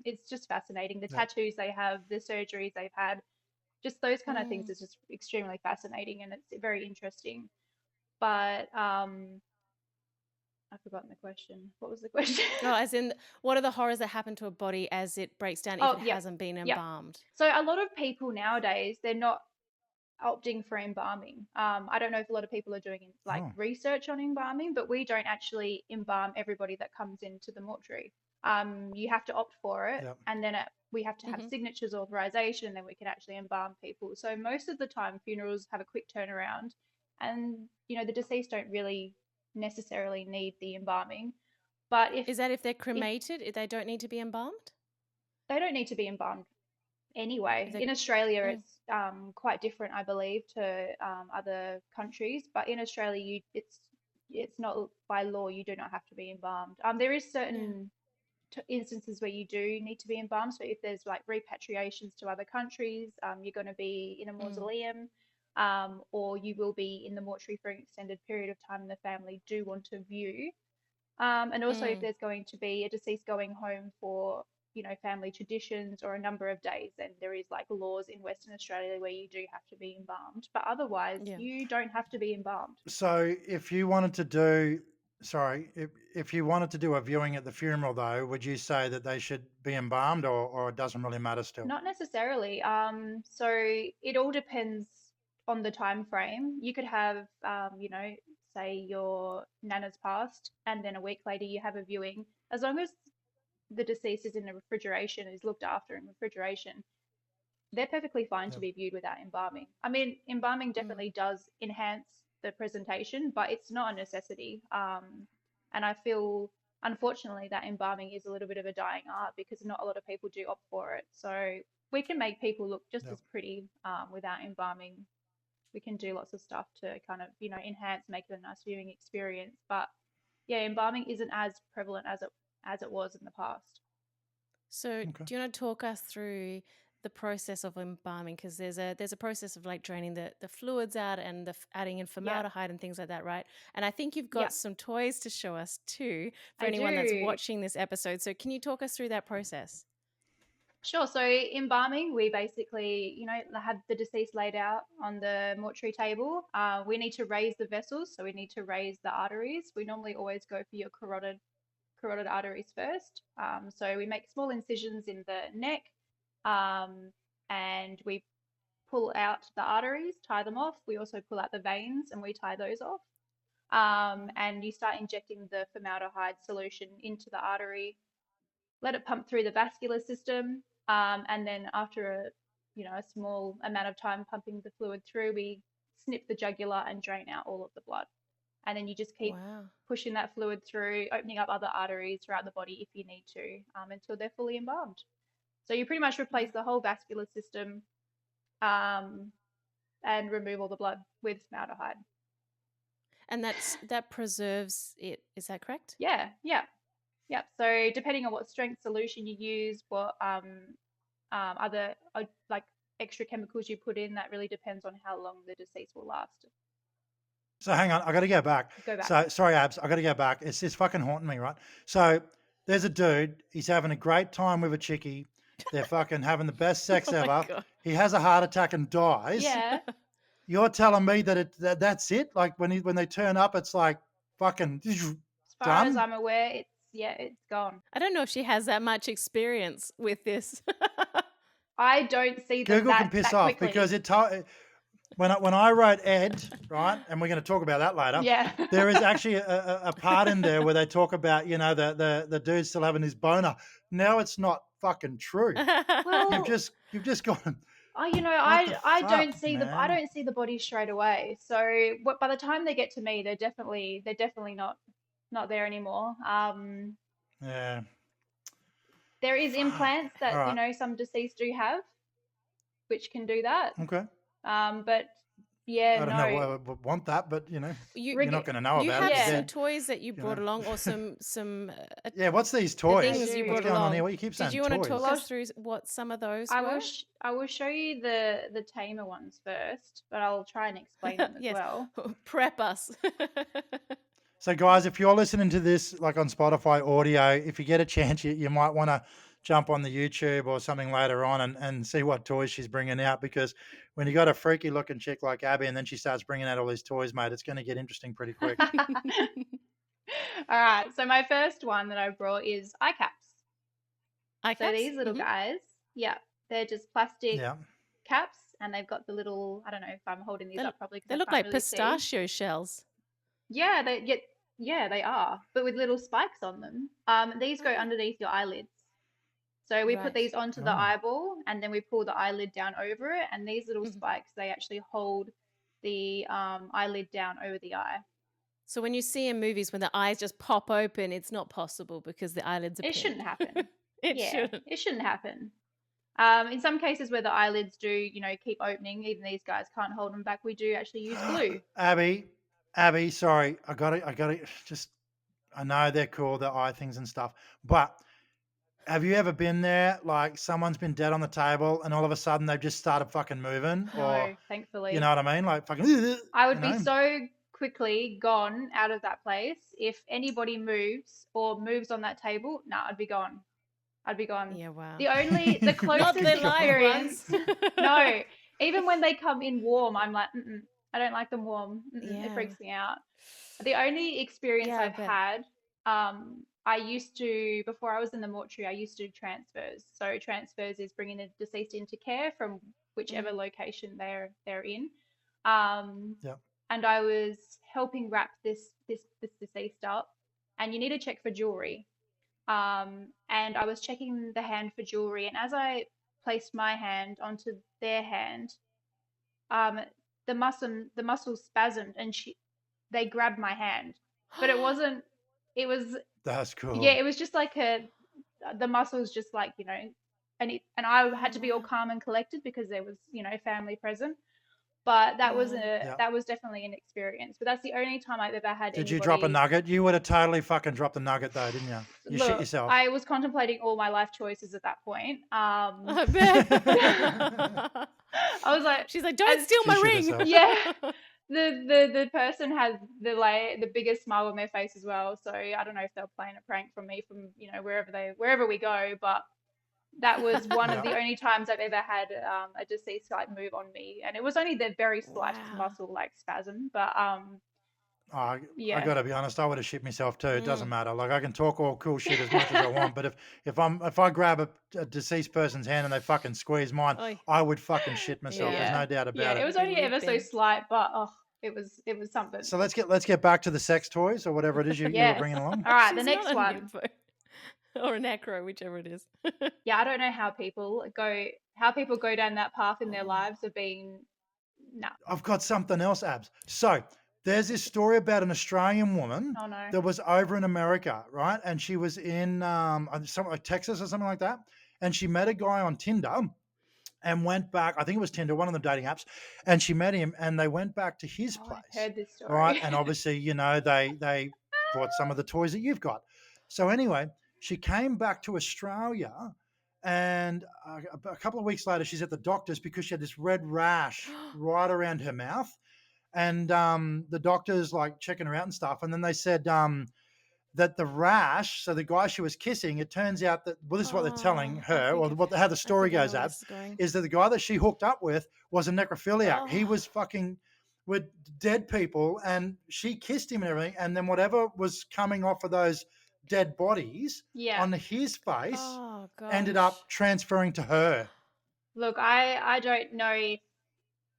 It's just fascinating. The
Yep.
tattoos they have, the surgeries they've had, just those kind of things
mm.
is just extremely fascinating and it's very interesting. But I've forgotten the question. What was the question?
Oh, as in, what are the horrors that happen to a body as it breaks down if
Oh,
it
yep,
hasn't been
yep.
embalmed?
So a lot of people nowadays, they're not opting for embalming. I don't know if a lot of people are doing like
Oh,
research on embalming, but we don't actually embalm everybody that comes into the mortuary. You have to opt for it,
yep.
and then we have to have
Hmm.
signatures, authorization, and then we can actually embalm people. So most of the time, funerals have a quick turnaround, and the deceased don't really necessarily need the embalming. But if
Is that if they're
if
cremated, if they don't need to be embalmed?
they don't need to be embalmed
If
anyway.
they,
In Australia,
mm,
it's quite different, I believe, to other countries. But in Australia, it's not by law. You do not have to be embalmed. There is
yeah.
certain instances where you do need to be embalmed. So if there's like repatriations to other countries, you're going to be in a
Mm,
mausoleum, or you will be in the mortuary for an extended period of time, and the family do want to view. And also, if
mm.
there's going to be a deceased going home for, family traditions or a number of days, then there is like laws in Western Australia where you do have to be embalmed. But otherwise,
Yeah.
you don't have to be embalmed.
So if you wanted to do, sorry, if you wanted to do a viewing at the funeral though, would you say that they should be embalmed or it doesn't really matter still?
Not necessarily. So it all depends on the time frame. You could have, say your nana's passed, and then a week later you have a viewing. As long as the deceased is in the refrigeration, is looked after in refrigeration, they're perfectly fine to
Yep.
be viewed without embalming. I mean, embalming
Mm,
definitely does enhance the presentation, but it's not a necessity. And I feel, unfortunately, that embalming is a little bit of a dying art because not a lot of people do opt for it. So we can make people look just
Yep.
as pretty without embalming. We can do lots of stuff to kind of, enhance, make it a nice viewing experience. But yeah, embalming isn't as prevalent as it was in the past.
so,
Okay.
do you want to talk us through the process of embalming? Because there's a process of like draining the fluids out and adding in
Yeah,
formaldehyde and things like that, right? And I think you've
yeah,
got some toys to show us too for
I
anyone that's
do.
watching this episode. So, can you talk us through that process?
Sure. So embalming, we basically, have the deceased laid out on the mortuary table. We need to raise the vessels, so we need to raise the arteries. We normally always go for your carotid arteries first. So we make small incisions in the neck, um, and we pull out the arteries, tie them off. We also pull out the veins, and we tie those off. And you start injecting the formaldehyde solution into the artery, let it pump through the vascular system, and then after a small amount of time pumping the fluid through, we snip the jugular and drain out all of the blood. And then you just keep
Wow.
pushing that fluid through, opening up other arteries throughout the body if you need to, until they're fully embalmed. So you pretty much replace the whole vascular system, and remove all the blood with formaldehyde.
And that preserves it. Is that correct?
Yeah. So depending on what strength solution you use, what other like extra chemicals you put in, that really depends on how long the deceased will last.
So hang on, I got to go back.
Go back.
So sorry, Abs, I got to go back. It's fucking haunting me, right? So there's a dude. He's having a great time with a chickie. They're fucking having the best sex
Oh my
ever.
God.
He has a heart attack and dies.
Yeah.
You're telling me that that's it? Like when they turn up, it's like fucking
As far
done.
as I'm aware, it's gone.
I don't know if she has that much experience with this.
I don't see them
Google can
that
piss off
quickly.
because when I wrote Ed, right, and we're going to talk about that later.
Yeah.
There is actually a part in there where they talk about the dude still having his boner. No, it's not fucking true.
Well,
You've just gone.
I don't
fuck,
see the body straight away. So by the time they get to me, they're definitely not there anymore.
Yeah.
There is implants that
All right.
some deceased do have, which can do that.
Okay.
But yeah,
I don't know why I would want that, but you're not going to know
you
about
have
it.
Yeah.
some toys that you brought along, or some
Yeah, what's these toys?
things you
What's
brought
going on
along.
here? What you keep saying?
Did you want to
toys?
talk
Well,
us through what some of those
I
were?
will show you the tamer ones first, but I'll try and explain them as
Yes.
well.
Prep us.
So, guys, if you're listening to this like on Spotify audio, if you get a chance, you might want to jump on the YouTube or something later on and see what toys she's bringing out, because when you got a freaky looking chick like Abbie and then she starts bringing out all these toys, mate, it's going to get interesting pretty quick.
All right, so my first one that I brought is eye caps.
Eye
So
caps?
these little guys, yeah, they're just plastic
Yeah.
caps, and they've got the little, I don't know if I'm holding these up properly
They
because
look
I can't
like
really see.
pistachio shells.
Yeah, they are, but with little spikes on them. These go underneath your eyelids. So we put these onto the
Oh.
eyeball, and then we pull the eyelid down over it, and these little spikes, they actually hold the eyelid down over the eye.
So when you see in movies when the eyes just pop open, it's not possible because the eyelids are
It
pinned.
shouldn't happen.
Shouldn't.
It shouldn't happen. In some cases where the eyelids do, keep opening, even these guys can't hold them back, we do actually use glue.
Abbie, sorry, I got it. Just, I know they're cool, the eye things and stuff, but have you ever been there? Like someone's been dead on the table and all of a sudden they've just started fucking moving,
No,
or
thankfully.
you know what I mean? Like fucking.
I would be so quickly gone out of that place if anybody moves on that table. No, I'd be gone.
Yeah, wow.
The closest
Not the live
experience.
ones.
No, even when they come in warm, I'm like, I don't like them warm.
Yeah.
It freaks me out. The only experience
Yeah, I
I've
bet.
had, I used to, before I was in the mortuary, I used to do transfers. So transfers is bringing a deceased into care from whichever location they're in.
Yep.
And I was helping wrap this deceased up, and you need to check for jewelry. And I was checking the hand for jewelry, and as I placed my hand onto their hand, the muscle spasmed, and they grabbed my hand, but it wasn't. It was
That's cool.
yeah, it was just like the muscles just like and I had to be all calm and collected because there was family present. But that was definitely an experience. But that's the only time I've ever had.
Did you drop a nugget? You would have totally fucking dropped a nugget though, didn't you? You shit
Look,
yourself.
I was contemplating all my life choices at that point.
I bet.
I was like,
she's like, don't steal my
She shit
ring.
herself.
yeah. The person had the biggest smile on their face as well. So I don't know if they were playing a prank from me from wherever we go, but that was one of the only times I've ever had a deceased like move on me, and it was only the very slight muscle like spasm, but
I
yeah.
gotta be honest, I would have shit myself too. It doesn't matter. Like I can talk all cool shit as much as I want, but if I grab a deceased person's hand and they fucking squeeze mine,
Oy.
I would fucking shit myself.
Yeah.
There's no doubt about
Yeah,
it.
it was only ever so slight, but it was something.
So let's get back to the sex toys or whatever it is you were bringing along.
All right,
She's
the next
not
one.
or an acro, whichever it is.
Yeah, I don't know how people go how people go down that path in their
Oh.
lives of being nah.
I've got something else, Abs. So there's this story about an Australian woman
Oh no.
that was over in America, right? And she was in something like Texas or something like that. And she met a guy on Tinder and went back. I think it was Tinder, one of the dating apps. And she met him, and they went back to his
Oh, I've
place,
heard this
right?
story.
And obviously, they bought some of the toys that you've got. So anyway, she came back to Australia, and a couple of weeks later, she's at the doctor's because she had this red rash right around her mouth, and the doctors like checking her out and stuff, and then they said that the rash, so the guy she was kissing, it turns out that, well, this is what they're telling
Oh, I
her,
think
or how the
I
story
think I know
goes,
where
Abs,
this is going.
is that the guy that she hooked up with was a necrophiliac. He
Oh,
was fucking with dead people, and she kissed him and everything, and then whatever was coming off of those dead bodies
Yeah.
on his face
oh
ended
gosh.
up transferring to her.
Look, I don't know if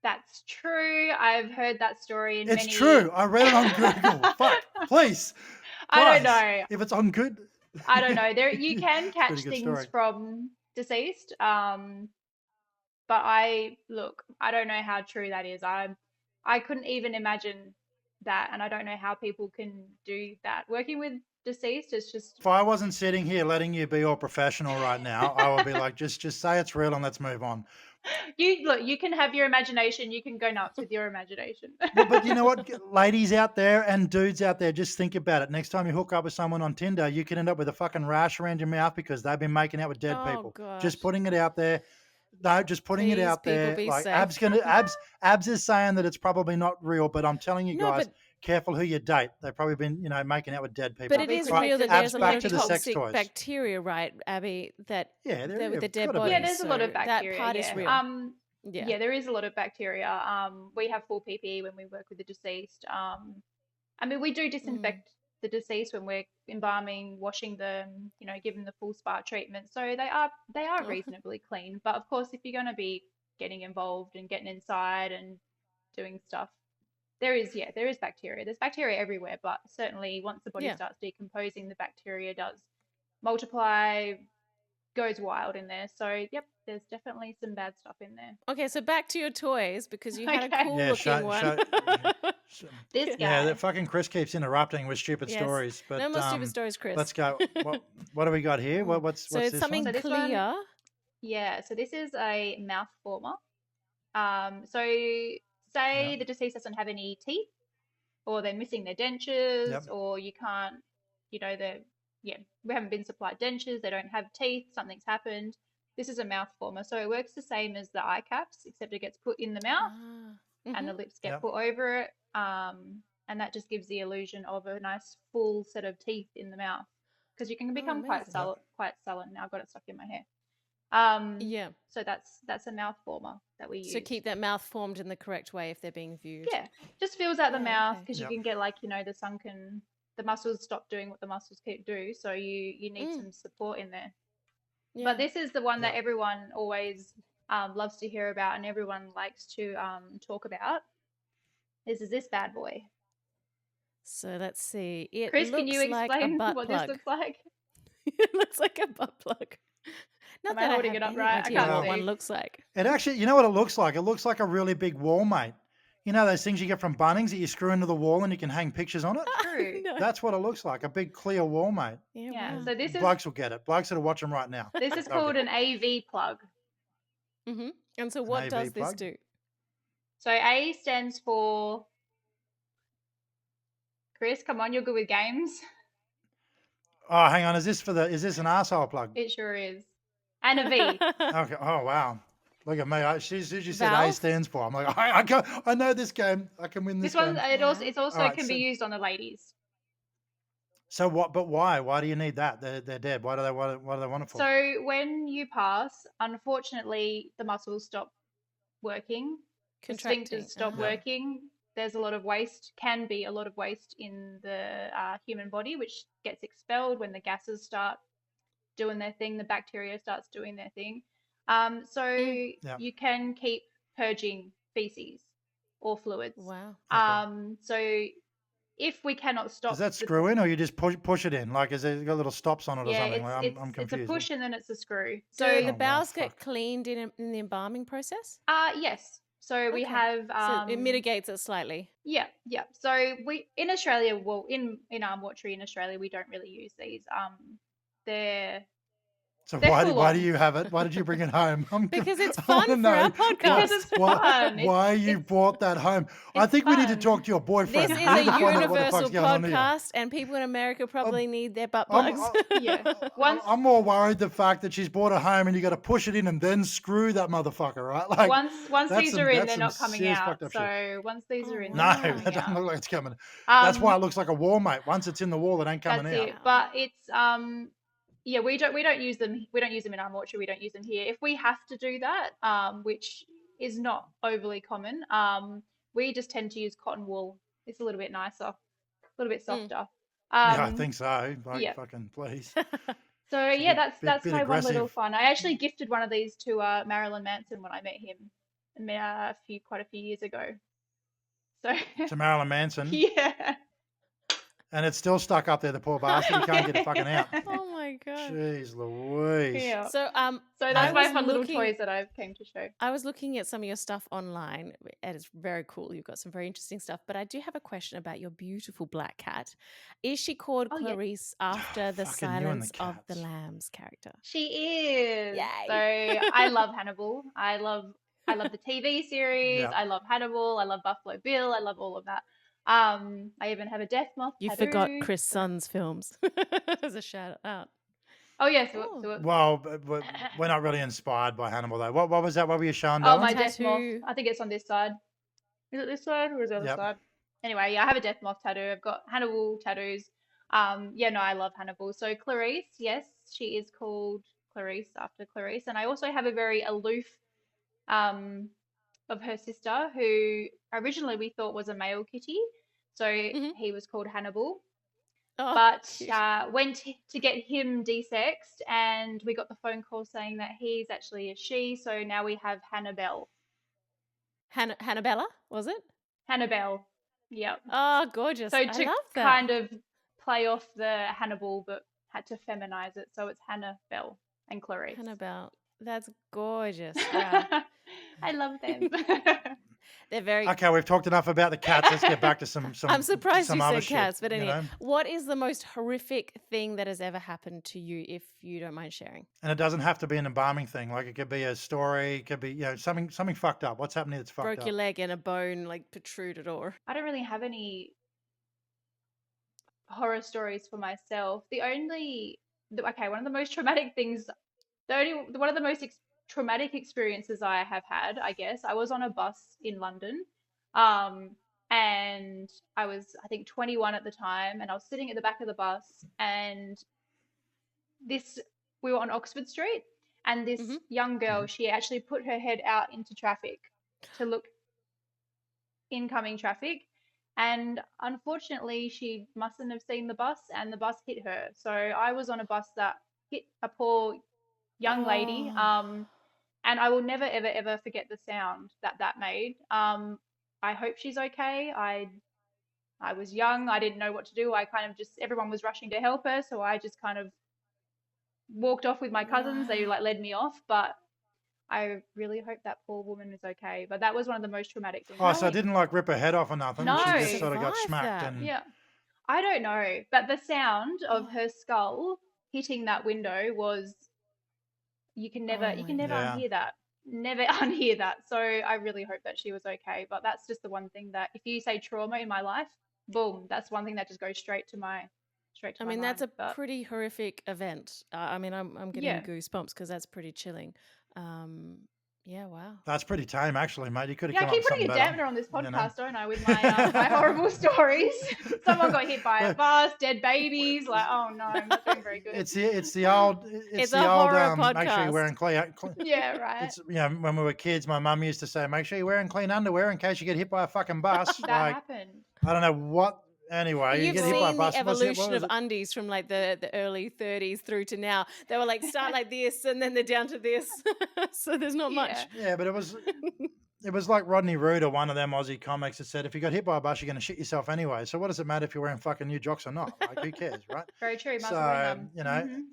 that's true. I've heard that story in
It's
many.
true. I read it on Google. Fuck, please,
I don't
guys,
know.
if it's on good,
I don't know. There you can
it's a pretty
catch
good
things
story.
from deceased. But I don't know how true that is. I couldn't even imagine that, and I don't know how people can do that. Working with deceased is just
If I wasn't sitting here letting you be all professional right now, I would be like, just say it's real and let's move on.
you look, you can have your imagination, you can go nuts with your imagination.
Well, but you know what, ladies out there and dudes out there, just think about it. Next time you hook up with someone on Tinder, you could end up with a fucking rash around your mouth because they've been making out with dead
Oh
people. Just
gosh.
putting it out there. No, just putting it
Please,
out
people,
there.
be
Like
safe.
Abs is saying that it's probably not real, but I'm telling you
No,
guys,
but
careful who you date. They've probably been, making out with dead people.
it
Be
is
Right,
real that
protected by
there's
Abs,
a lot
back
of
to
spirits.
the sex
toxic
toys.
bacteria, right, Abby?
Yeah, there
With the
have
dead
got to
Yeah,
be.
bodies,
there's a lot of
so that
bacteria.
part is
Yeah.
real. Yeah.
Yeah, there is a lot of bacteria. We have full PPE when we work with the deceased. I mean, we do
Mm.
disinfect the deceased when we're embalming, washing them, give them the full spa treatment. So they are
Oh,
reasonably clean. But of course, if you're going to be getting involved and getting inside and doing stuff, there is bacteria. There's bacteria everywhere, but certainly once the body
yeah.
starts decomposing, the bacteria does multiply, goes wild in there. So, yep, there's definitely some bad stuff in there.
Okay, so back to your toys because you had a
Okay.
cool
Yeah,
looking one.
This
yeah. The
guy.
fucking Chris keeps interrupting with stupid
Yes.
stories,
No
but
more stupid stories,
let's
Chris.
go. What do we got here?
Mm. So
What's
it's
this
something
one?
So this one,
clear.
yeah, so this is a mouth former. So
Yeah,
say the deceased doesn't have any teeth, or they're missing their dentures,
yep.
or you can't, they're, yeah, we haven't been supplied dentures, they don't have teeth, something's happened. This is a mouth former. So it works the same as the eye caps, except it gets put in the mouth
Ah.
and
Mm-hmm.
the lips get
Yep.
put over it. And that just gives the illusion of a nice full set of teeth in the mouth. Because you can
Oh,
become quite
amazing.
Yep.
sullen, Now I've got it stuck in my hair.
Yeah.
So that's a mouth former that we
So
use.
keep that mouth formed in the correct way if they're being viewed.
Yeah, just fills out the
Yeah,
mouth
okay.
because you
Yep.
can get like the muscles stop doing what the muscles keep do. So you need
Mm,
some support in there. But
yeah.
this is the one that
Yep.
everyone always loves to hear about and everyone likes to talk about. This is this bad boy.
So let's see. It
Chris, can you
looks like a
explain
butt
what this
plug.
looks like?
It looks like a butt plug.
Am
Not
I
that I
holding
have
it up
any
right? I
idea
can't
what
Well,
one
see.
looks like.
it actually, you know what it looks like? It looks like a really big wall mate. You know those things you get from Bunnings that you screw into the wall and you can hang pictures on it?
True.
No.
That's what it looks like, a big clear wall mate.
Yeah,
Yeah.
wow.
So this is
Blokes will get it. Blokes that are watching right now.
this is
They'll
called
get
an AV plug.
Mm-hmm. And so
an
what
AV
does this
plug.
do?
So A stands for Chris. Come on, you're good with games.
Oh, hang on. Is this an asshole plug?
It sure is. And a V.
Okay. Oh, wow. Look at me. She said A
Valve?
stands for. I'm like, I know this game. I can win
This
this
one
game.
it
Wow.
also
All right.
can be used on the ladies.
So what? But why? Why do you need that? They're dead. Why do they want it? What do they want it for?
So when you pass, unfortunately, the muscles stop working, the sphincters
Contracting.
stop
Yeah.
working. There's a lot of waste, can be a lot of waste in the human body, which gets expelled when the gases start doing their thing, the bacteria starts doing their thing. So
Mm,
Yeah.
you can keep purging feces or fluids.
wow.
Okay.
So if we cannot
Does
stop
that
the
screw in, or you just push it in? Like, is it got little stops on it or
yeah,
something? Like, I'm
it's a
confused.
push and then it's a screw.
Do
So
the
Oh wow,
bowels get
fuck.
cleaned in the embalming process?
yes. So we
Okay.
have
So it mitigates it slightly.
yeah, yeah. So we in Australia, well, in our mortuary in Australia, we don't really use these. They're
So
they're full
why do
on
you have it? Why did you bring it home?
Because it's
I want to
fun for our
know
because
podcast.
it's fun.
why you
It's
brought that home. I
it's
think we need to talk
fun.
to your
This
boyfriend.
is
We
a
need to find out what the fuck's
universal
going on here.
podcast, and people in America
I'm,
probably need their butt
I'm,
plugs.
Yeah. Once
I'm more worried the fact that she's brought it home and you got to push it in and then screw that motherfucker, right? Like
once these are in,
that's
they're
some
not coming
serious
out.
fucked up shit.
So once these
Oh,
are in, they're
No,
not
wow.
coming
that doesn't
out.
look like it's coming. That's why
Um,
it looks like a wall, mate. Once it's in the wall, it ain't coming
that's
out.
it.
Wow.
But it's yeah, we don't use them. We don't use them in our mortuary. We don't use them here. If we have to do that, which is not overly common, we just tend to use cotton wool. It's a little bit nicer, a little bit
Mm.
softer.
Yeah, I
Um,
think so. Like
yeah.
fucking please.
So
It's a
yeah,
bit
that's my one little
aggressive.
fun. I actually gifted one of these to Marilyn Manson when I met him, quite a few years ago. So
To Marilyn Manson,
yeah.
and it's still stuck up there. The poor bastard. He can't get it fucking out.
Oh my gosh.
Jeez Louise.
Yeah.
So
So
I
that's my
was
fun little
looking
toys that I came to show.
I was looking at some of your stuff online, and it's very cool. You've got some very interesting stuff. But I do have a question about your beautiful black cat. Is she called
Oh yeah,
Clarice after the
Fucking you and the
Silence of the
cats.
Lambs character?
she is. So
Yay!
I love Hannibal. I love the TV series.
Yeah.
I love Hannibal. I love Buffalo Bill. I love all of that. I even have a death moth
You forgot
tattoo.
Chris
So
Sun's films as a shout out.
oh yeah, so
Oh,
Well, we're not really inspired by Hannibal though. What was that? What were you showing,
oh
the
my
darling?
death moth.
tattoo.
I think it's on this side. Is it this side or is it the other
Yep.
side? Anyway, yeah, I have a death moth tattoo. I've got Hannibal tattoos. Yeah, no, I love Hannibal. So Clarice, yes, she is called Clarice after Clarice, and I also have a very aloof um of her sister who originally we thought was a male kitty, so
Hmm.
he was called Hannibal.
Oh,
But
cute.
went to get him desexed, and we got the phone call saying that he's actually a she. So now we have Hannibal.
Hannabella, was it?
Hannibal. Yep.
Oh, gorgeous.
So
I
to
love that.
kind of play off the Hannibal, but had to feminize it, so it's Hannibal and Clarice.
Hannibal. That's gorgeous. Wow.
I love them.
They're very.
Okay, we've talked enough about the cats. Let's get back to
I'm surprised
some
you
other
said
shit.
cats, but
You
anyway,
know,
what is the most horrific thing that has ever happened to you, if you don't mind sharing?
and it doesn't have to be an embalming thing. Like it could be a story. It could be something fucked up. What's happening that's fucked
Broke your
up?
leg and a bone like protruded, or
I don't really have any horror stories for myself. One of the most traumatic things, one of the most traumatic experiences I have had, I guess, I was on a bus in London, um, and I was, I think, 21 at the time, and I was sitting at the back of the bus, and this, we were on Oxford Street, and this
Mhm.
young girl,
hmm
she actually put her head out into traffic to look incoming traffic. And unfortunately, she mustn't have seen the bus, and the bus hit her. So I was on a bus that hit a poor young lady.
oh,
And I will never, ever, ever forget the sound that made. I hope she's okay. I was young. I didn't know what to do. I kind of just, everyone was rushing to help her, so I just kind of walked off with my cousins. They
wow.
like led me off, but I really hope that poor woman is okay. But that was one of the most traumatic things.
Oh,
I
so it
think.
didn't like rip her head off or nothing.
No.
She
How'd you
just sort of got
survive
smacked
that?
and
Yeah. I don't know, but the sound of
Oh,
her skull hitting that window was,
oh
you
my
can never
god.
yeah.
unhear that. Never unhear that. So I really hope that she was okay. But that's just the one thing that, if you say trauma in my life, boom, that's one thing that just goes straight to
I
my
mean, that's
mind.
a
But
pretty horrific event. I mean, I'm getting
yeah.
goosebumps because that's pretty chilling. Um, yeah, wow.
That's pretty tame, actually, mate. You could have
Yeah, I
come up
keep
with something
putting a
better.
dampener on this
You know.
podcast, don't I, with my my horrible stories. Someone got hit by a bus, dead babies. Like, oh no, I'm not doing very good.
It's the
It's a horror
make sure you're
podcast.
wearing clean.
Yeah, right.
It's when we were kids, my mum used to say, make sure you're wearing clean underwear in case you get hit by a fucking bus.
That
Like
happened.
I don't know what. Anyway, you
You've
get hit by a
seen the
bus. What
evolution
was
of
it?
undies from like the early 30s through to now. They were like start like this and then they're down to this. So there's not
Yeah.
much.
Yeah, but it was it was like Rodney Rood or one of them Aussie comics that said, if you got hit by a bus, you're going to shit yourself anyway. So what does it matter if you're wearing fucking new jocks or not? Like, who cares, right?
Very true. Might as well wear
So,
them.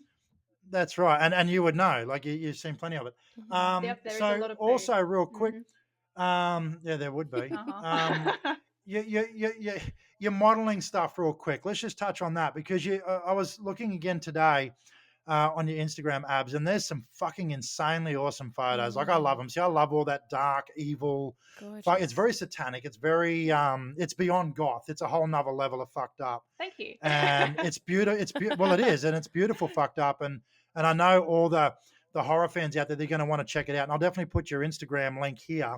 that's right. And you would know, like you've seen plenty of it.
Mhm.
Yep, there is a
So
lot of poo.
also real quick,
Hmm.
yeah, there would be.
Uh-huh.
You you're modeling stuff real quick. Let's just touch on that because I was looking again today on your Instagram abs, and there's some fucking insanely awesome photos. Like I love
Mm,
them. See, I love all that dark, evil. It's
gorgeous.
very satanic. It's very it's beyond goth. It's a whole nother level of fucked up,
Thank you.
and it's beautiful. Well, it is, and it's beautiful fucked up, and I know all the horror fans out there, they're going to want to check it out, and I'll definitely put your Instagram link here,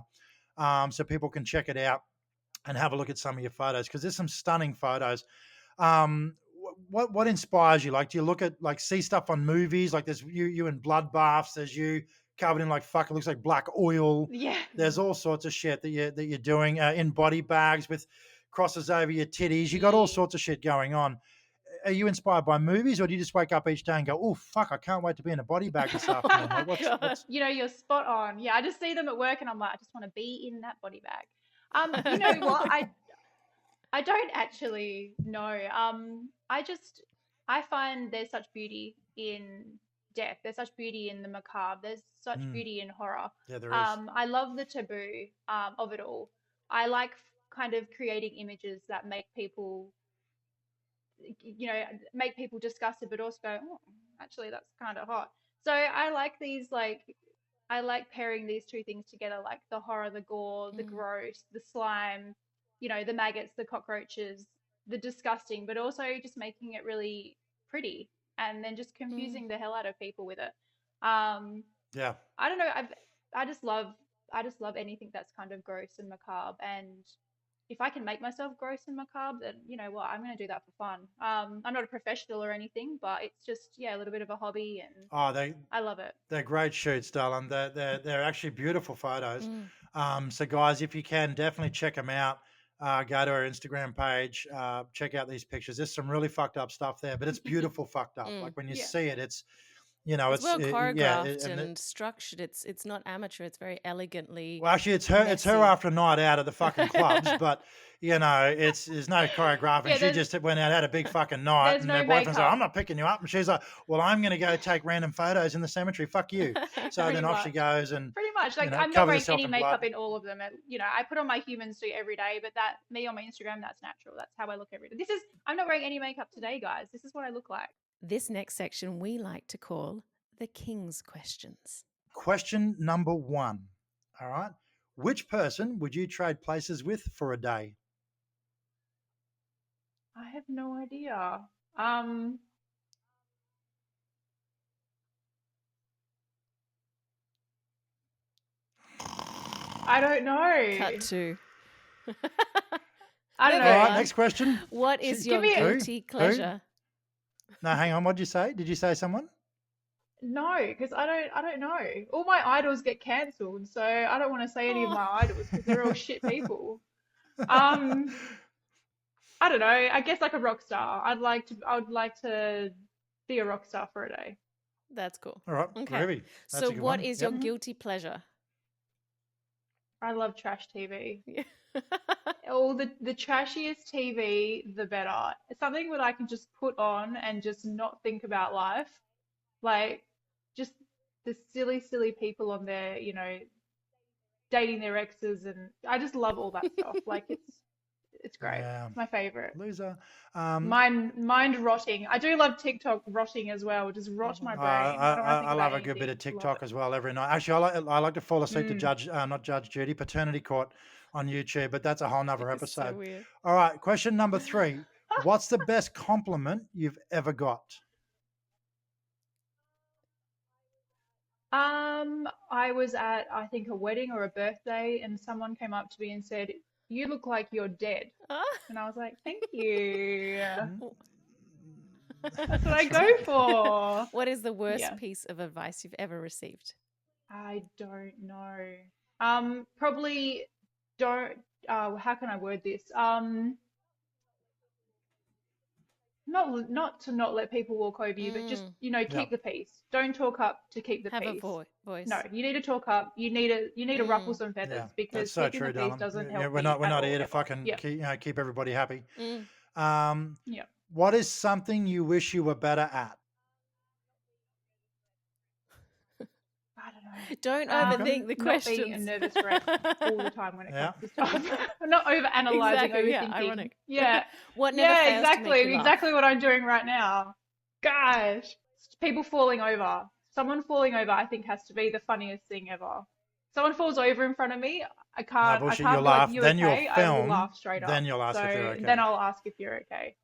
so people can check it out and have a look at some of your photos because there's some stunning photos. What inspires you? Like, do you look at like see stuff on movies? Like, there's you in bloodbaths. There's you covered in like fuck. It looks like black oil.
Yeah.
There's all sorts of shit that you're doing in body bags with crosses over your titties. You got all
Yeah.
sorts of shit going on. Are you inspired by movies, or do you just wake up each day and go, "Oh fuck, I can't wait to be in a body bag this afternoon"? Like, what's
God.
what's?
You know, you're spot on. Yeah, I just see them at work and I'm like, I just want to be in that body bag. You know what? I don't actually know. I find there's such beauty in death. There's such beauty in the macabre. There's such
Mm,
beauty in horror.
yeah, there is.
I love the taboo of it all. I like kind of creating images that make people, make people disgusted, but also go, oh, actually, that's kind of hot. So I like these, like, I like pairing these two things together, like the horror, the gore, the
Mm,
gross, the slime, the maggots, the cockroaches, the disgusting, but also just making it really pretty and then just
mm,
confusing the hell out of people with it. Um,
Yeah.
I don't know. I just love I just love anything that's kind of gross and macabre. And if I can make myself gross and macabre, then you know what, I'm going to do that for fun. I'm not a professional or anything, but it's just, yeah, a little bit of a hobby, and
Oh, they
I love it.
They're great shoots, darling. They're actually beautiful photos.
mm,
So, guys, if you can, definitely check them out. Go to our Instagram page. Check out these pictures. There's some really fucked up stuff there, but it's beautiful fucked up.
mm.
Like when you
Yeah.
see it, it's
It's well
yeah.
choreographed and structured. It's not amateur. It's very elegantly
Well, actually, it's her
messy.
after a night out at the fucking clubs, but it's there's no choreographing.
Yeah,
She just went out, had a big fucking night,
there's
and her
no
boyfriend's like,
makeup.
"I'm not picking you up," and she's like, "Well, I'm going to go take random photos in the cemetery. Fuck you." So
Pretty
then off she
much.
goes and
Pretty much. Like, I'm not
covers
wearing
herself
any
in blood.
makeup in all of them. I put on my human suit every day, but that me on my Instagram, that's natural. That's how I look every day. I'm not wearing any makeup today, guys. This is what I look like.
This next section we like to call the King's Questions.
Question number one. All right, which person would you trade places with for a day?
I have no idea. Um, I don't
Cut
know.
to.
I don't
All
Moving
right,
know.
on.
next question.
What is
Give
your
me
Who?
guilty
Who?
pleasure?
No, hang on. What'd you say? Did you say someone?
no, because I don't know. All my idols get cancelled, so I don't want to say any of
Oh.
my idols because they're all shit people. Um, I don't know. I guess like a rock star. I would like to be a rock star for a day.
That's cool.
All right,
Okay.
groovy. That's
So
a good
what
one.
is your
Yep.
Hmm.
guilty pleasure?
I love trash TV.
Yeah.
All the trashiest TV, the better. It's something that I can just put on and just not think about life. Like, just the silly, silly people on there, dating their exes, and I just love all that stuff. Like, it's great.
Yeah.
It's my favorite.
Loser. Um,
Mind rotting. I do love TikTok rotting as well. Just rot my brain. I don't want to think
I
about
love a good bit
anything.
of
Love
TikTok
it.
as well every night. Actually, I like to fall asleep to
Mm.
not Judge Judy, Paternity Court on YouTube, but that's a whole nother
It's so
episode.
weird.
All right, question number three. What's the best compliment you've ever got?
I was at, I think, a wedding or a birthday, and someone came up to me and said, "You look like you're dead."
Ah.
And I was like, "Thank you."
Mm,
Oh.
That's what I
That's
go
right.
for.
What is the worst
Yeah,
piece of advice you've ever received?
I don't know. Probably don't. How can I word this? not to not let people walk over you, but just,
Mm.
Yeah.
keep the peace. Don't talk up to keep the
Have a
peace. No,
voice.
you need to talk up. You need to ruffle
Mm.
some
Yeah.
feathers
That's
because
so
keeping the
true,
peace
darling.
doesn't
Yeah,
help
we're
me
not we're
at
not
all
here to
ever.
fucking
Yeah.
keep everybody happy.
Mm.
Um,
Yeah.
what is something you wish you were better at?
I don't
Don't
know.
Okay.
overthink the
Not being a
questions.
nervous wreck all the time when it
Yeah.
comes to stuff. Not over analyzing,
Exactly. Yeah.
overthinking.
Ironic.
Yeah.
What never
Yeah,
fails to make you
exactly.
laugh.
Exactly what I'm doing right now. Gosh. People falling over. Someone falling over, I think, has to be the funniest thing ever. Someone falls over in front of me, I
No
can't I
bullshit.
can't
You'll
be like,
laugh.
you
Then you'll
okay? I will
film.
laugh straight up.
Then you'll ask if they're
So
okay.
then I'll ask if you're okay.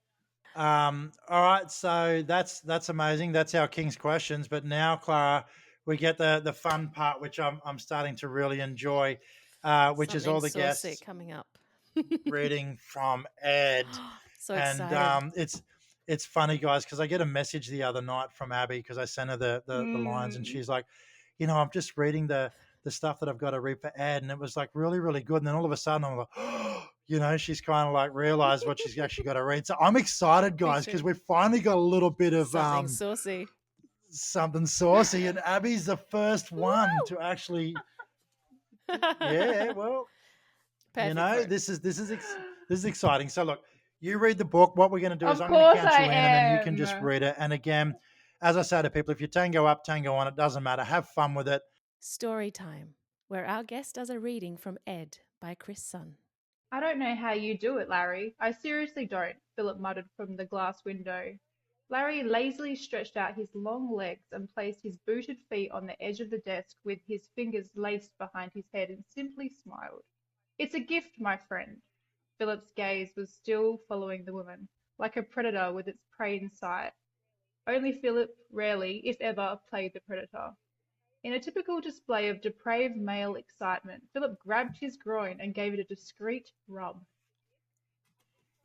All right, so that's amazing. That's our king's questions. But now, Clara, we get the fun part, which I'm starting to really enjoy, which is
Something
all the
saucy
guests
coming up.
reading from Ed,
So
and
excited.
it's funny, guys, because I get a message the other night from Abbie because I sent her the lines, and
Mm.
she's like, I'm just reading the stuff that I've got to read for Ed, and it was like really really good. And then all of a sudden, I'm like, she's kind of like realized what she's actually got to read. So I'm excited,
Me
guys, because
too.
we've finally got a little bit of
Something saucy.
something saucy, and Abby's the first one
Woo!
to actually, yeah, well,
Perfect for it.
this is exciting. So look, you read the book. What we're going to do is
Of
I'm going to
course
count
I
you in, and then you can just
am.
read it. And again, as I say to people, if you tango up, tango on, it doesn't matter. Have fun with it.
Story time, where our guest does a reading from Ed by Chris Sun.
I don't know how you do it, Larry. I seriously don't, Philip muttered from the glass window. Larry lazily stretched out his long legs and placed his booted feet on the edge of the desk with his fingers laced behind his head and simply smiled. It's a gift, my friend. Philip's gaze was still following the woman, like a predator with its prey in sight. Only Philip rarely, if ever, played the predator. In a typical display of depraved male excitement, Philip grabbed his groin and gave it a discreet rub.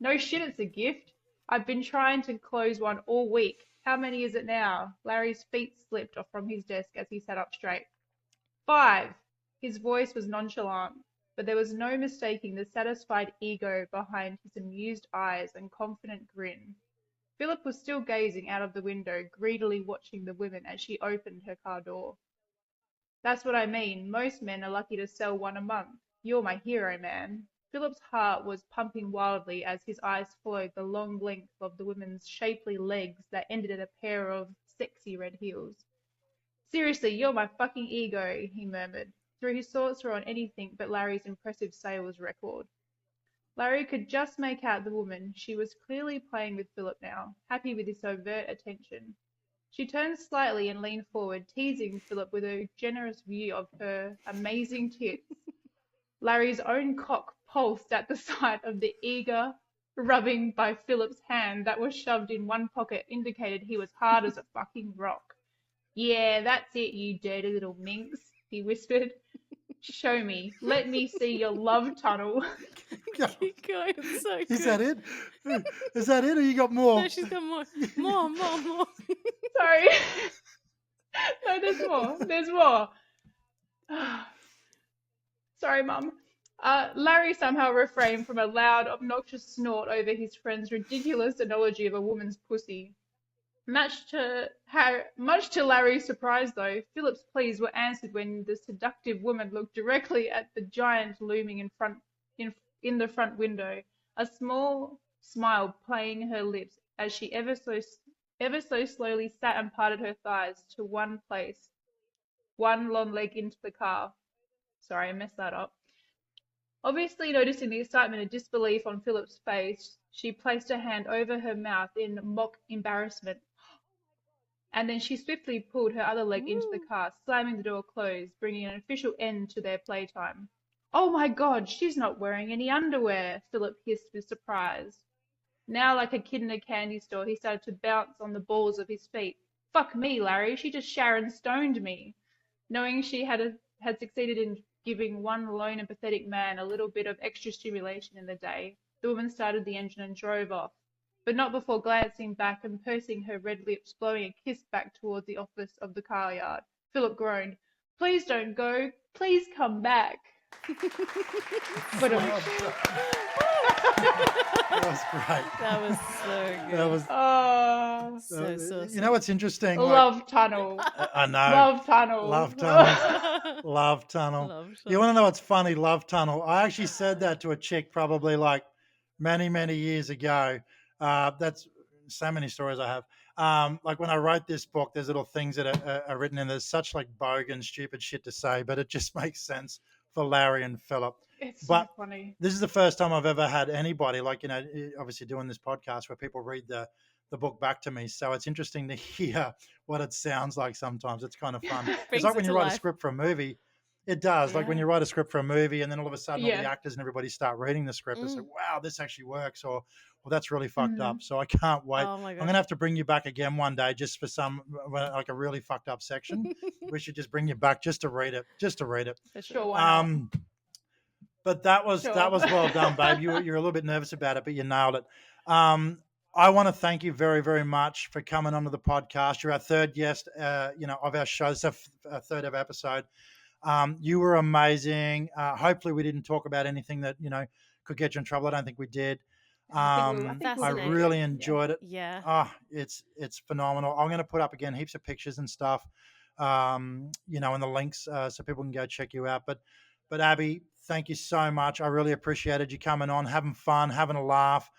No shit, it's a gift. I've been trying to close one all week. How many is it now? Larry's feet slipped off from his desk as he sat up straight. 5. His voice was nonchalant, but there was no mistaking the satisfied ego behind his amused eyes and confident grin. Philip was still gazing out of the window, greedily watching the woman as she opened her car door. That's what I mean. Most men are lucky to sell one a month. You're my hero, man. Philip's heart was pumping wildly as his eyes followed the long length of the woman's shapely legs that ended in a pair of sexy red heels. Seriously, you're my fucking ego, he murmured. Through his thoughts were on anything but Larry's impressive sales record. Larry could just make out the woman. She was clearly playing with Philip now, happy with his overt attention. She turned slightly and leaned forward, teasing Philip with a generous view of her amazing tits. Larry's own cock pulsed at the sight of the eager rubbing by Philip's hand that was shoved in one pocket indicated he was hard as a fucking rock. Yeah, that's it, you dirty little minx, he whispered. Show me. Let me see your love tunnel.
Keep going. It's so
Is that
good.
it? Is that it, or you got more?
No, she's got more. More.
Sorry. No, there's more. There's more. Sorry, Mum. Larry somehow refrained from a loud, obnoxious snort over his friend's ridiculous analogy of a woman's pussy. Much to Larry's surprise, though, Philip's pleas were answered when the seductive woman looked directly at the giant looming in, in the front window, a small smile playing her lips as she ever so slowly sat and parted her thighs to one place, one long leg into the car. Sorry, I messed that up. Obviously noticing the excitement and disbelief on Philip's face, she placed her hand over her mouth in mock embarrassment, and then she swiftly pulled her other leg into the
Woo.
car, slamming the door closed, bringing an official end to their playtime. Oh my God, she's not wearing any underwear, Philip hissed with surprise. Now, like a kid in a candy store, he started to bounce on the balls of his feet. Fuck me, Larry, she just Sharon Stoned me. Knowing she had succeeded in giving one lone and pathetic man a little bit of extra stimulation in the day, the woman started the engine and drove off, but not before glancing back and pursing her red lips, blowing a kiss back towards the office of the car yard. Philip groaned. Please don't go. Please come back. But
So
Well
cool.
done. That was great.
That was so
That
good.
was.
oh,
So
You know
saucy.
what's interesting? Like
love tunnel,
I know,
love tunnel.
love tunnel, love tunnel.
Love
You want to
tunnel.
know what's funny? Love tunnel. I actually said that to a chick probably like many years ago. That's so many stories I have. Like when I wrote this book, there's little things that are written in. There's such like bogan, stupid shit to say, but it just makes sense for Larry and Philip.
It's so
But
funny.
this is the first time I've ever had anybody like obviously doing this podcast where people read the book back to me. So it's interesting to hear what it sounds like sometimes. It's kind of fun. It's
Brings
like
it
when you
to
write a
life.
script for a movie. It does. Like when
Yeah.
you write a script for a movie and then all of a sudden all the
Yeah.
actors and everybody start reading the script and say,
Mm.
wow, this actually works, or well, that's really fucked up.
Mm.
So I can't wait.
Oh my
I'm
gosh.
gonna have to bring you back again one day just for some like a really fucked up section. We should just bring you back just to read it. Just to read it.
For
Sure,
sure.
why not?
Um but that was
Sure.
well done, babe. You're a little bit nervous about it, but you nailed it. I want to thank you very much for coming onto the podcast. You're our third guest, of our show. It's our third ever episode. You were amazing. Hopefully, we didn't talk about anything that could get you in trouble. I don't think we did.
I think we
I
were pretty
Fascinating.
really
good. Yeah.
enjoyed it.
Yeah.
Oh, it's phenomenal. I'm going to put up again heaps of pictures and stuff, in the links so people can go check you out. But Abbie, thank you so much. I really appreciated you coming on, having fun, having a laugh.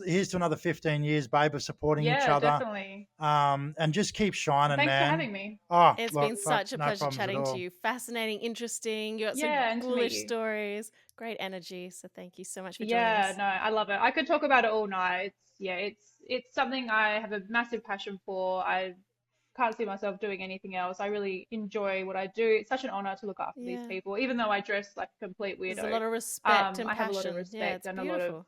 Here's to another 15 years, babe, of supporting each
Yeah,
other.
definitely.
And just keep shining,
Thanks for
man.
having me.
Oh,
It's
look,
been
fuck,
such a
no
pleasure
problems at
chatting to
all.
you. Fascinating, interesting. You got some
Yeah, and to meet
ghoulish
you.
stories. Great energy. So thank you so much for joining
Yeah,
us.
no, I love it. I could talk about it all night. It's something I have a massive passion for. I can't see myself doing anything else. I really enjoy what I do. It's such an honor to look after these
Yeah.
people, even though I dress like a complete
There's a
weirdo.
lot of respect and
I have a lot of
passion. Yeah,
respect
it's
and a lot of
beautiful.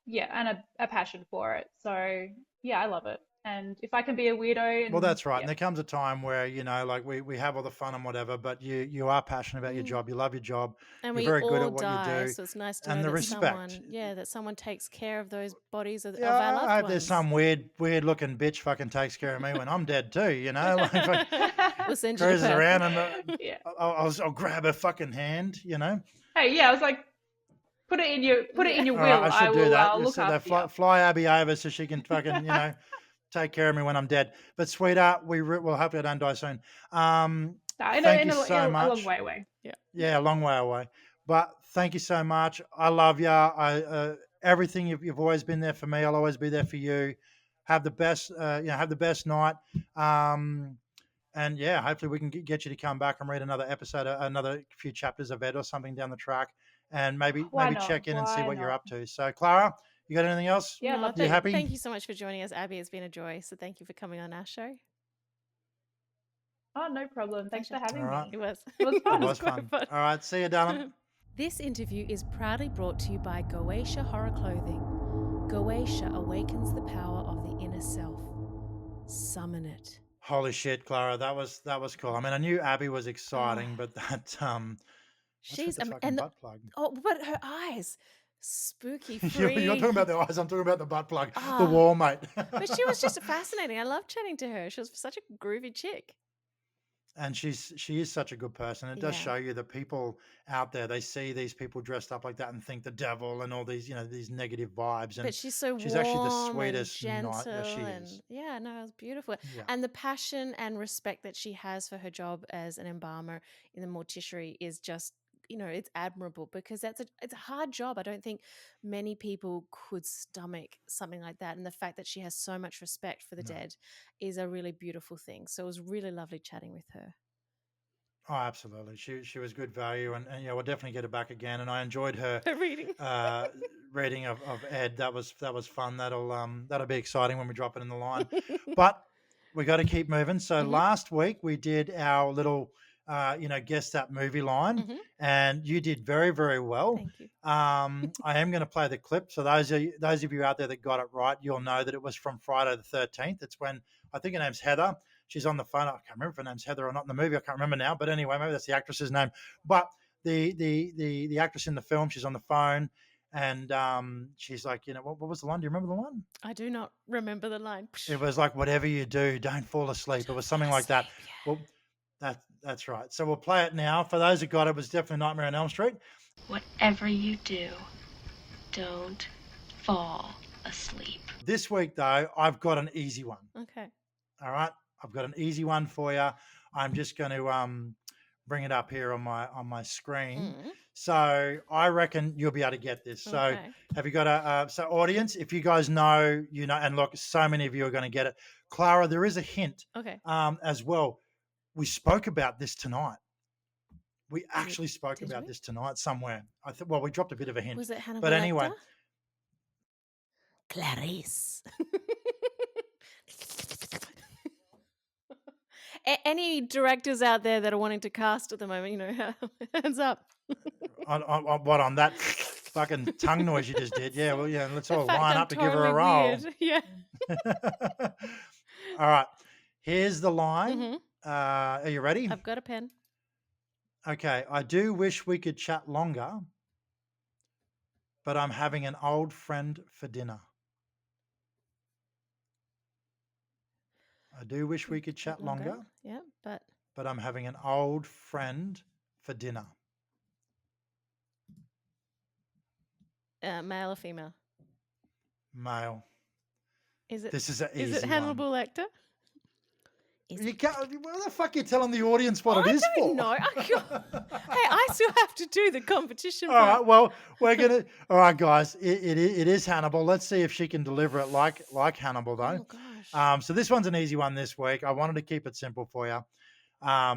yeah, and a passion for it. So yeah, I love it. And if I can be a weirdo
Well,
and
that's right.
yeah,
And there comes a time where, like we have all the fun and whatever, but you are passionate about your
Mm.
job. You love your job.
And
You're
we
very good
all
at what you
die,
do.
so it's nice to
And
know
the
that
respect.
someone, yeah, that someone takes care of those bodies
Yeah,
of our
I
loved
hope there's
ones.
some weird looking bitch fucking takes care of me when I'm dead too, like fucking
We'll send you to
cruises
Perth.
around and
yeah.
I'll grab her fucking hand.
Hey, yeah, I was like, put it
Yeah.
in your
All right, I
will. I
should do
will
that.
look
So they
after you.
fly Abby over so she can fucking, take care of me when I'm dead. But sweetheart, well, hopefully I don't die soon. Thank you so
A long
much.
way away.
Yeah.
Yeah, a long way away. But thank you so much. I love you. Everything you've always been there for me. I'll always be there for you. Have the best, have the best night. And yeah, hopefully we can get you to come back and read another episode, another few chapters of Ed or something down the track, and
Why
maybe
not?
check in and see
Why
what you're
not?
up to. So, Clara, you got anything else?
Yeah, I'd
No,
love
You
to.
happy?
thank you so much for joining us, Abbie. It's been a joy. So thank you for coming on our show.
Oh, no problem. Thanks for
Pleasure.
All
having
right,
me.
It was.
It was
It
it
fun.
was
was
quite
fun.
fun.
All right, see you, darling.
This interview is proudly brought to you by Goetia Horror Clothing. Goetia awakens the power of the inner self. Summon it.
Holy shit, Clara, that was cool. I mean, I knew Abby was
Oh,
exciting, but that what's with
she's
the fucking
and
butt plug?
but her eyes, spooky,
You're talking about
free.
the eyes. I'm talking about the butt plug, the
Ah,
wall, mate.
but she was just fascinating. I love chatting to her. She was such a groovy chick.
And she is such a good person. It does
Yeah,
show you that people out there, they see these people dressed up like that and think the devil and all these these negative vibes,
but
and
she's so
she's actually the
warm and
sweetest. Not yeah,
gentle,
she
and
is.
yeah, no, it was beautiful.
Yeah,
And the passion and respect that she has for her job as an embalmer in the mortuary is just, it's admirable because it's a hard job. I don't think many people could stomach something like that, and the fact that she has so much respect for the
no.
dead is a really beautiful thing. So it was really lovely chatting with her.
Oh, absolutely. She was good value, and yeah, we'll definitely get her back again. And I enjoyed her
Her reading.
uh, reading of Ed. That was fun. That'll be exciting when we drop it in the line. But we got to keep moving. So
Hmm.
last week we did our little guess that movie line,
Hmm.
and you did very well.
Thank you.
I am going to play the clip. So those of you out there that got it right, you'll know that it was from Friday the 13th. It's when I think her name's Heather. She's on the phone. I can't remember if her name's Heather or not in the movie. I can't remember now. But anyway, maybe that's the actress's name. But the actress in the film, she's on the phone, and she's like, what was the line? Do you remember the line?
I do not remember the line.
It was like, whatever you do, don't fall asleep. It
Don't
was
fall
something like that.
asleep.
Well,
Yeah.
That's right. So we'll play it now. For those who got it, it was definitely Nightmare on Elm Street.
Whatever you do, don't fall asleep.
This week, though, I've got an easy one.
Okay.
All right, I've got an easy one for you. I'm just going to bring it up here on my screen.
Mm.
So I reckon you'll be able to get this. So
Okay.
have you got so audience? If you guys know, you know, and look, so many of you are going to get it. Clara, there is a hint
Okay.
as well. We spoke about this tonight. We actually spoke
did
about
we?
this tonight somewhere. I think. Well, we dropped a bit of a hint.
Was it Hannibal
But anyway,
Lecter? Clarice. Any directors out there that are wanting to cast at the moment, you know, hands up.
what on that fucking tongue noise you just did? Yeah, well, yeah. Let's
The
all
fact
line
I'm
up to give her a
totally
roll.
weird. Yeah.
All right. Here's the line.
Mhm.
Are you ready?
I've got a pen.
Okay. I do wish we could chat longer, but I'm having an old friend for dinner. I do wish we could chat longer,
Yeah, but
I'm having an old friend for dinner.
male or female?
Male.
Is it?
This is an
Is
easy
it Hannibal
one.
Lecter? Is
You
it?
can't. What the fuck are you telling the audience what it is
I don't
for?
know. Hey, I still have to do the competition.
All right. Well, we're gonna. All right, guys. It is Hannibal. Let's see if she can deliver it like Hannibal, though.
Oh gosh.
So this one's an easy one this week. I wanted to keep it simple for you.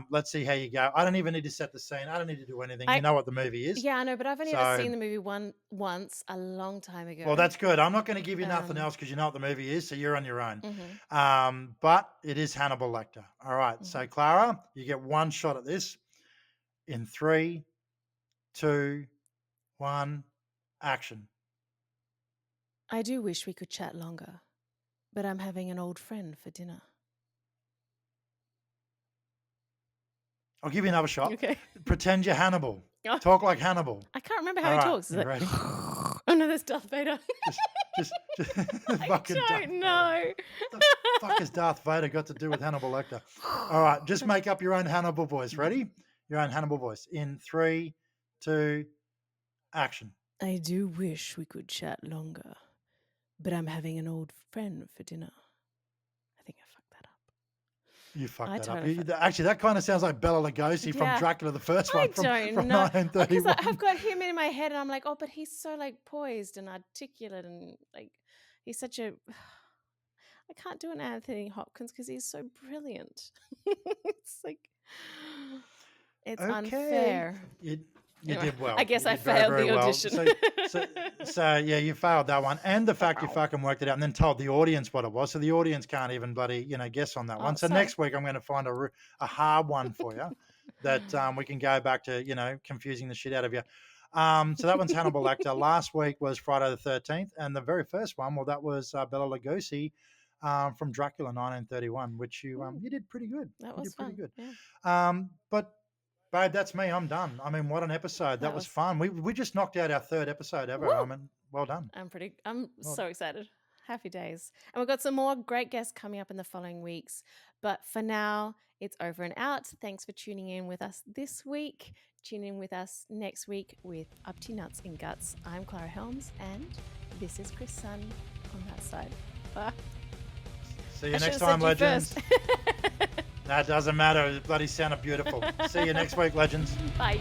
Let's see how you go. I don't even need to set the scene. I don't need to do anything. You know what the movie is.
Yeah, I know, but I've only
So-
ever seen the movie once a long time ago.
Well, that's good. I'm not going to give you nothing
Um,
else because you know what the movie is, so you're on your own.
Mhm.
But it is Hannibal Lecter. All right. So Clara, you get one shot at this. In 3, 2, 1, action.
I do wish we could chat longer, but I'm having an old friend for dinner.
I'll give you another shot.
Okay.
Pretend you're Hannibal.
Oh.
Talk like Hannibal.
I can't remember how
All
he
right,
talks. Is
you
it?
ready?
Oh no, that's Darth Vader.
Just
I
fucking
don't know.
What the fuck has Darth Vader got to do with Hannibal Lecter? All right, just make up your own Hannibal voice. Ready? Your own Hannibal voice. In 3, 2, action.
I do wish we could chat longer, but I'm having an old friend for dinner. I think I fucked that up.
You fucked
I
that
totally
up. Actually, that kind of sounds like Bela Lugosi from
Yeah.
Dracula, the first
I
one from
don't know. Because
1931.
I've got him in my head, and I'm like, oh, but he's so like poised and articulate, and like he's such a. I can't do an Anthony Hopkins because he's so brilliant. It's like it's unfair.
You
Anyway,
did well.
I guess
You
I
did very,
failed
very
the
well.
audition.
So yeah, you failed that one, and the fact you fucking worked it out and then told the audience what it was, so the audience can't even bloody guess on that one. So
sorry.
next week I'm going to find a hard one for you that we can go back to confusing the shit out of you. So that one's Hannibal Lecter. Last week was Friday the 13th, and the very first one, well, that was Bela Lugosi from Dracula 1931, which you did pretty good.
That
You
was
did pretty
fun.
good.
Yeah.
But babe, that's me. I'm done. I mean, what an episode. That was fun. We just knocked out our 3rd episode ever.
Woo!
I mean, well done.
I'm so excited. Happy days. And we've got some more great guests coming up in the following weeks. But for now, it's over and out. Thanks for tuning in with us this week. Tune in with us next week with Up to Nuts and Guts. I'm Clara Helms, and this is Chris Sun on that side. Bye.
See you
I
next
should've
time,
said you
legends.
first.
That doesn't matter. It bloody sounded beautiful. See you next week, legends.
Bye.